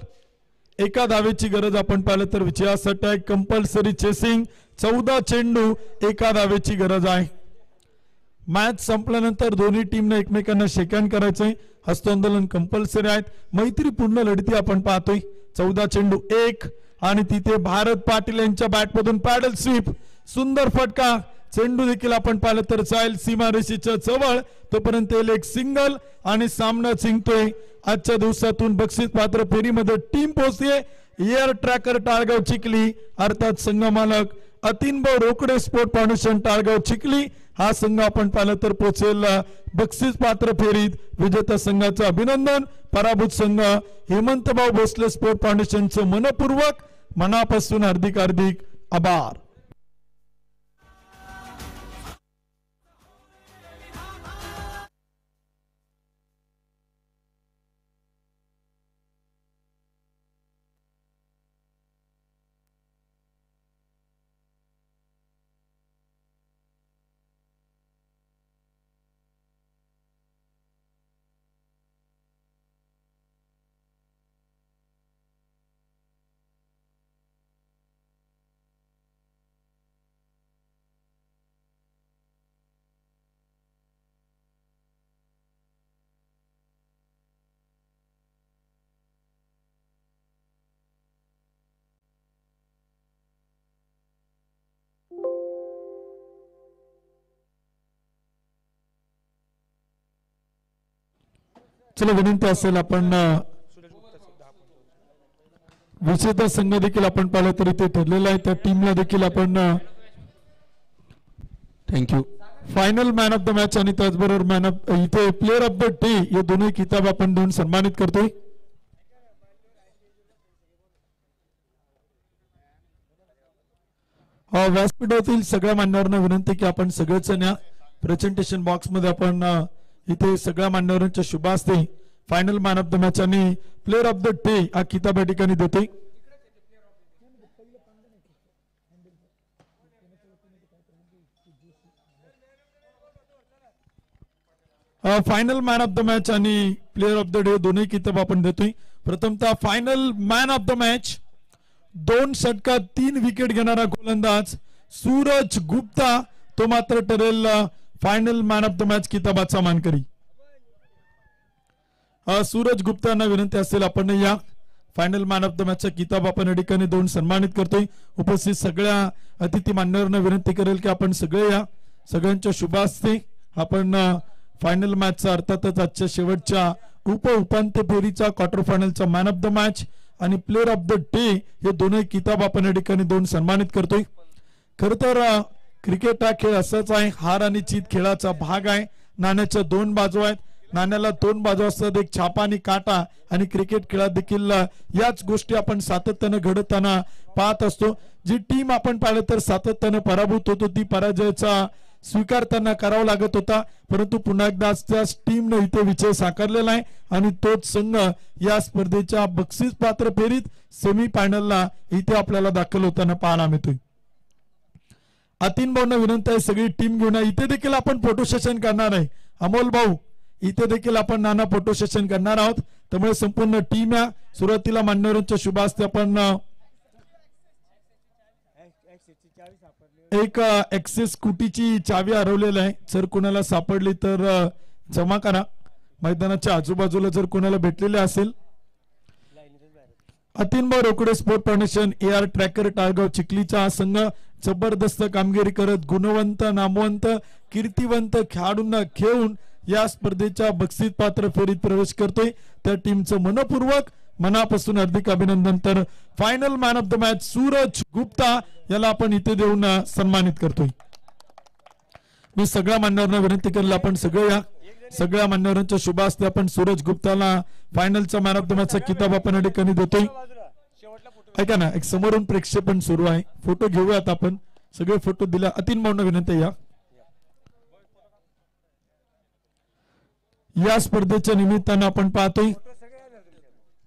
एका धावेची गरज आपण पाहिलं तर विजयासाठी आहे. कंपल्सरी चेसिंग, 14 चेंडू, एका धावेची गरज आहे. मॅच संपल्यानंतर दोन्ही टीमने एकमेकांना शेकहँड करायचंय. हस्तांदोलन कंपल्सरी आहेत. मैत्रीपूर्ण लढती आपण पाहतोय. 14 चेंडू 1 आणि तिथे भारत पाटील यांच्या बॅटमधून पॅडल स्वीप, सुंदर फटका. चेंडू देखील आपण पाहिलं तर जाईल सीमारेषेच्या जवळ, तोपर्यंत एक सिंगल आणि सामना जिंकतोय. आजच्या दिवसातून बक्षीस पात्र फेरीमध्ये टीम पोहोचते. एअर ट्रॅकर टाळगाव चिखली अर्थात संघ मालक अतिनभाऊ रोकडे स्पोर्ट फाउंडेशन टाळगाव चिखली हा संघ आपण पाहिलं तर पोहोचेल बक्षीस पात्र फेरीत. विजेता संघाचं अभिनंदन. पराभूत संघ हेमंतभाऊ भोसले स्पोर्ट फाउंडेशनचं मनपूर्वक मनापासून हार्दिक आभार. चला विनंती असेल आपण विजेता संघ देखील आपण पाहिलं तर इथे ठरलेला आहे. त्या टीमला देखील आपण thank you. Final man of the match आणि त्याचबरोबर मॅन ऑफ इथे प्लेअर ऑफ द डे हे दोन्ही किताब आपण देऊन सन्मानित करतोय. व्यासपीठातील सगळ्या मान्यवरांना विनंती की आपण सगळेच न्या प्रेझेंटेशन बॉक्स मध्ये आपण इथे सगळ्या मान्यवरांच्या शुभ हस्ते final man of the match आणि प्लेअर ऑफ द डे हा किताब या ठिकाणी देतोय. Final man of the match आणि प्लेअर ऑफ द डे दोन्ही किताब आपण देतोय. प्रथमतः final man of the match 2 षटकात 3 विकेट घेणारा गोलंदाज सूरज गुप्ता, तो मात्र ठरेल final man of the match किताबाचा मानकरी. सूरज गुप्तांना विनंती असेल आपण या फायनल मॅन ऑफ द मॅचचा किताब आपण या ठिकाणी देऊन सन्मानित करतोय. उपस्थित सगळ्या अतिथी मान्यवरांना विनंती करेल की आपण सगळे या, सगळ्यांच्या शुभ हस्ते आपण फायनल मॅचचा अर्थातच आजच्या शेवटच्या उपांत्य फेरीचा क्वार्टर फायनलचा मॅन ऑफ द मॅच आणि प्लेअर ऑफ द डे हे दोन्ही किताब आपण या ठिकाणी देऊन सन्मानित करतोय. खर तर क्रिकेट हा खेळ असाच आहे, हार आणि जीत खेळाचा भाग आहे. नाण्याच्या 2 बाजू आहेत, नाण्याला 2 बाजू असतात, एक छापा आणि काटा. आणि क्रिकेट खेळात देखील याच गोष्टी आपण सातत्यानं घडताना पाहत असतो. जी टीम आपण पाहिलं तर सातत्यानं पराभूत होतो, ती पराजयाचा स्वीकार त्यांना करावा लागत होता. परंतु पुन्हा एकदा त्याच टीमने इथे विजय साकारलेला आहे आणि तोच संघ या स्पर्धेच्या बक्षीस पात्र फेरीत सेमी फायनलला इथे आपल्याला दाखल होताना पाहायला मिळतोय. अतीन भाऊंना विनंती आहे सगळी टीम घेऊन इथे देखील आपण फोटो सेशन करणार आहे. अमोल भाऊ इथे देखील आपण नाना फोटो सेशन करणार आहोत. त्यामुळे संपूर्ण टीम या सुरुवातीला मान्यवरांच्या शुभ हस्ते आपण एक एक्सेस स्कूटीची चावी हरवलेली आहे. जर कोणाला सापडली तर जमा करा. मैदानाच्या आजूबाजूला जर कोणाला भेटलेले असेल. अतिनभाऊ Rokade sport foundation, AR tracker, Talgaon चिखलीचा हा संघ जबरदस्त कामगिरी करत गुणवंत, नामवंत, कीर्तिवंत खेळाडूंना खेळून या स्पर्धेच्या बक्षीस पात्र फेरीत प्रवेश करतोय. त्या टीमचं मनपूर्वक मनापासून हार्दिक अभिनंदन. तर final man of the match Suraj Gupta याला आपण इथे देऊन सन्मानित करतोय. मी सगळ्या मान्यवरांना विनंती करेल आपण सगळे या, सगळ्या मान्यवरांच्या शुभ हस्ते आपण सूरज गुप्ताला फायनलचा मॅन ऑफ द मॅचचा किताब आपण या ठिकाणी देतोय. ऐका ना, एक समोरून प्रेक्षेपण सुरू आहे, फोटो घेऊयात आपण. सगळे फोटो दिल्या. अतिन भाऊंना विनंती या. या स्पर्धेच्या निमित्तानं आपण पाहतोय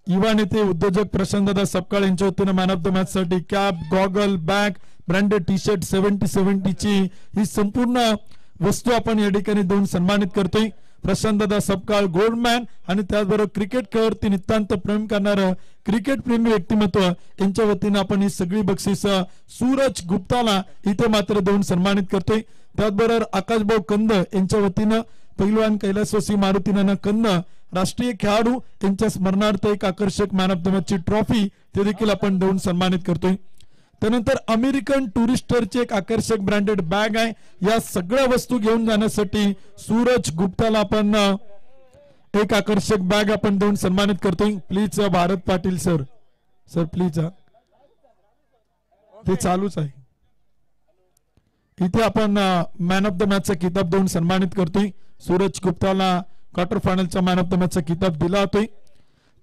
युवा नेते उद्योजक प्रशांतदादा सपकाळ यांच्या वतीनं मॅन ऑफ द मॅच साठी cap, goggle, bag, branded T shirt 70-70 ची ही संपूर्ण वस्तू आपण या ठिकाणी देऊन सन्मानित करतोय. प्रशांतदादा सपकाळ गोल्डमॅन आणि त्याचबरोबर क्रिकेट खेळावरती नितांत प्रेम करणारं क्रिकेट प्रेमी व्यक्तिमत्व यांच्या वतीनं आपण ही सगळी बक्षीस सूरज गुप्ताला इथे मात्र देऊन सन्मानित करतोय. त्याचबरोबर आकाशभाऊ कंद यांच्या वतीनं पैलवान कैलासवासी मारुती नाना कंद राष्ट्रीय खेळाडू यांच्या स्मरणार्थ एक आकर्षक मॅन ऑफ द मॅच ची ट्रॉफी ते देखील आपण देऊन सन्मानित करतोय. त्यानंतर अमेरिकन टुरिस्टरची एक आकर्षक ब्रँडेड बॅग आहे. या सगळ्या वस्तू घेऊन जाण्यासाठी सूरज गुप्ताला आपण एक आकर्षक बॅग आपण देऊन सन्मानित करतोय. Please Bharat Patil sir, sir please, हे चालूच आहे. इथे आपण मॅन ऑफ द मॅचचा किताब देऊन सन्मानित करतोय. सूरज गुप्ताला क्वार्टर फायनलचा मॅन ऑफ द मॅचचा किताब दिला जातोय.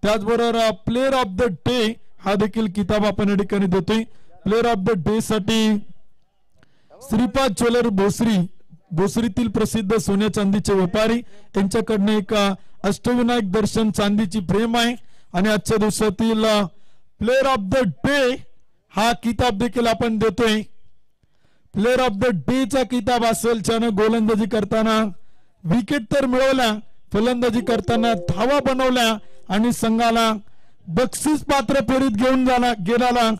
त्याचबरोबर प्लेअर ऑफ द डे हा देखील किताब आपण या ठिकाणी देतोय. प्लेअर ऑफ द डे साठी श्रीपाद ज्वेलर भोसरी, भोसरीतील प्रसिद्ध सोन्या चांदीचे व्यापारी यांच्याकडनं एक अष्टविनायक दर्शन चांदीची फ्रेम आहे. आणि आजच्या दिवसातील प्लेअर ऑफ द डे हा किताब देखील आपण देतोय. प्लेअर ऑफ द डे चा किताब असेल ज्यानं गोलंदाजी करताना विकेट तर मिळवल्या, फलंदाजी करताना धावा बनवल्या आणि संघाला बक्षीस पात्र फेरीत घेऊन गेला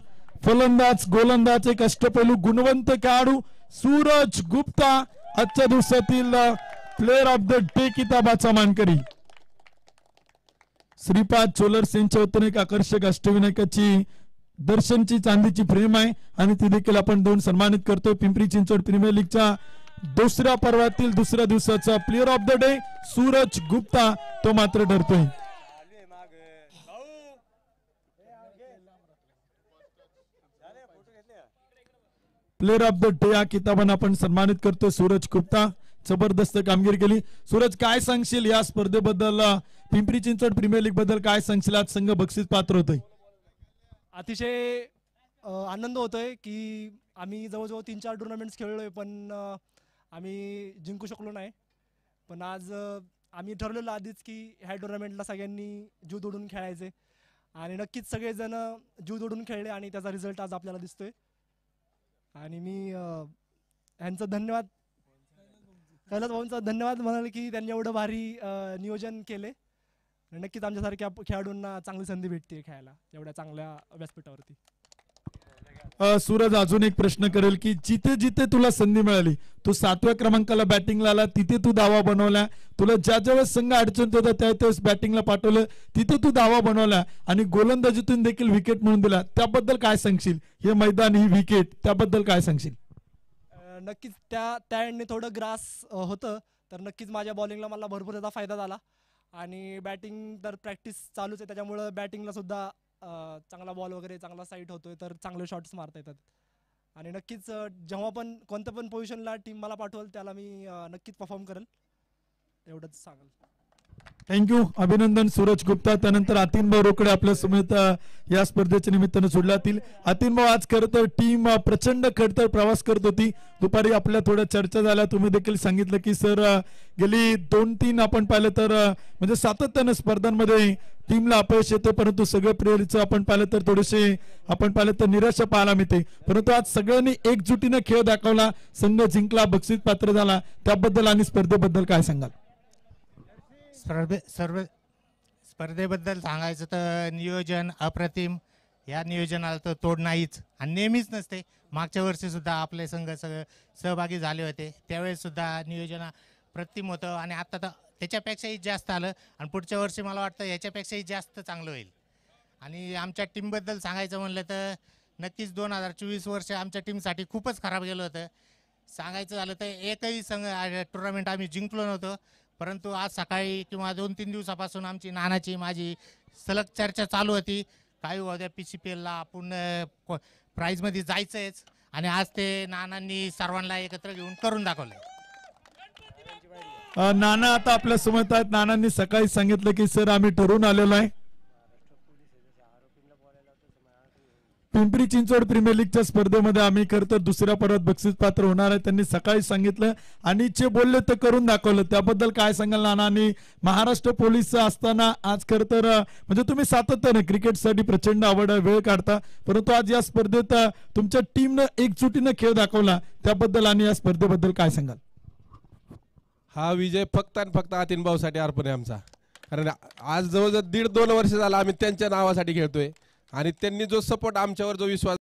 फलंदाज, गोलंदाज, एक अष्टपैलू गुणवंत खेळाडू सूरज गुप्ता आजच्या दिवसातील प्लेअर ऑफ द डे किताबाचा मानकरी. श्रीपाद ज्वेलर्स यांच्या वतीने एक आकर्षक अष्टविनायकाची दर्शनची चांदीची फ्रेम आहे आणि ती देखील आपण देऊन सन्मानित करतोय. पिंपरी चिंचवड प्रीमियर लीगच्या दुसऱ्या पर्वातील दुसऱ्या दिवसाचा player of the day Suraj Gupta तो मात्र ठरतोय. प्लेअर ऑफ द डे या किताबाने आपण सन्मानित करतोय सूरज गुप्ता. जबरदस्त कामगिरी केली. सूरज, काय सांगशील या स्पर्धेबद्दल, पिंपरी चिंचवड प्रीमियर लीग बद्दल काय सांगशील? आज संघ बक्षीस पात्र होतोय. अतिशय आनंद होतोय की आम्ही जवळजवळ 3-4 टुर्नामेंट्स खेळलोय पण आम्ही जिंकू शकलो नाही. पण आज आम्ही ठरवलेलं आधीच की ह्या टुर्नामेंटला सगळ्यांनी जीव तोडून खेळायचे आणि नक्कीच सगळेजण जीव तोडून खेळले आणि त्याचा रिझल्ट आज आपल्याला दिसतोय. आणि मी ह्यांचं धन्यवाद, कैलास भाऊंचा धन्यवाद म्हणाल की त्यांनी एवढं भारी नियोजन केले. नक्कीच आमच्यासारख्या खेळाडूंना चांगली संधी भेटते खेळायला एवढ्या चांगल्या व्यासपीठावरती. सूरज अजून एक प्रश्न करेल की जिथे जिथे तुला संधी मिळाली, तू 7व्या क्रमांकाला बॅटिंगला आला, तिथे तू दावा बनवला. तुला ज्या ज्यावेळेस संघ अडचणीत होता त्यावेळेस बॅटिंगला पाठवलं, तिथे तू दावा बनवला आणि गोलंदाजीतून देखील विकेट म्हणून दिला. त्याबद्दल काय सांगशील? हे मैदान, ही विकेट, त्याबद्दल काय सांगशील? नक्कीच त्या एंडने थोडं ग्रास होतं, तर नक्कीच माझ्या बॉलिंगला मला भरपूर त्याचा फायदा झाला. आणि बॅटिंग तर प्रॅक्टिस चालूच आहे, त्याच्यामुळं बॅटिंगला सुद्धा चांगला बॉल वगैरे चांगला साईट होतोय, तर चांगले शॉट्स मारता येतात. आणि नक्कीच जेव्हा पण कोणत्या पण पोझिशनला टीम मला पाठवल त्याला मी नक्कीच परफॉर्म करेल, एवढंच सांगेल. थँक्यू, अभिनंदन सूरज गुप्ता. त्यानंतर आतिन भाऊ रोकडे आपल्या समेत या स्पर्धेच्या निमित्तानं सोडल्यातील. आतिन भाऊ, आज खरं तर टीम प्रचंड खडतर प्रवास करत होती. दुपारी आपल्या थोड्या चर्चा झाल्या, तुम्ही देखील सांगितलं की सर गेली 2-3 आपण पाहिलं तर म्हणजे सातत्यानं स्पर्धांमध्ये टीमला अपयश येते, परंतु सगळं प्लेयरचं आपण पाहिलं तर थोडेसे आपण पाहिलं तर निराशा पाहायला मिळते. परंतु आज सगळ्यांनी एकजुटीने खेळ दाखवला, संघ जिंकला, बक्षीस पात्र झाला. त्याबद्दल आणि स्पर्धेबद्दल काय सांगाल? स्पर्धेबद्दल सांगायचं तर नियोजन अप्रतिम. या नियोजनाला तर तोड नाहीच आणि नेहमीच नसते. मागच्या वर्षी सुद्धा आपले संघ सहभागी झाले होते, त्यावेळेस सुद्धा नियोजन अप्रतिम होतं आणि आता तर त्याच्यापेक्षाही जास्त आलं आणि पुढच्या वर्षी मला वाटतं याच्यापेक्षाही जास्त चांगलं होईल. आणि आमच्या टीमबद्दल सांगायचं म्हणलं तर नक्कीच 2024 वर्ष आमच्या टीमसाठी खूपच खराब गेलं होतं. सांगायचं झालं तर एकही संघ टुर्नामेंट आम्ही जिंकलो नव्हतो, परंतु आज सकाळी किंवा 2-3 दिवसापासून आमची नानाची माझी सलग चर्चा चालू होती, काही उद्या PCPLला आपण प्राईजमध्ये जायचंच. आणि आज ते नानांनी सर्वांना एकत्र घेऊन करून दाखवलं. नाना आता आपल्या समोर आहेत. नानांनी सकाळी सांगितलं की सर आम्ही ठरवून आलेलो आहे, पिंपरी चिंचवड प्रीमियर लीगच्या स्पर्धेमध्ये आम्ही खरं तर दुसऱ्या पर्वात बक्षीस पात्र होणार आहे. त्यांनी सकाळी सांगितलं आणि जे बोलले ते करून दाखवलं. त्याबद्दल काय सांगाल नाना? आणि महाराष्ट्र पोलीस असताना आज खरं तर म्हणजे तुम्ही सातत्याने क्रिकेटसाठी प्रचंड आवड आहे, वेळ काढता, परंतु आज या स्पर्धेत तुमच्या टीमनं एकजुटीनं खेळ दाखवला, त्याबद्दल आणि या स्पर्धेबद्दल काय सांगाल? हा विजय फक्त आणि फक्त आतिन भाऊसाठी अर्पण आहे आमचा. कारण आज जवळजवळ 1.5-2 वर्ष झाला आम्ही त्यांच्या नावासाठी खेळतोय आणि त्यांनी जो सपोर्ट आमच्यावर जो विश्वास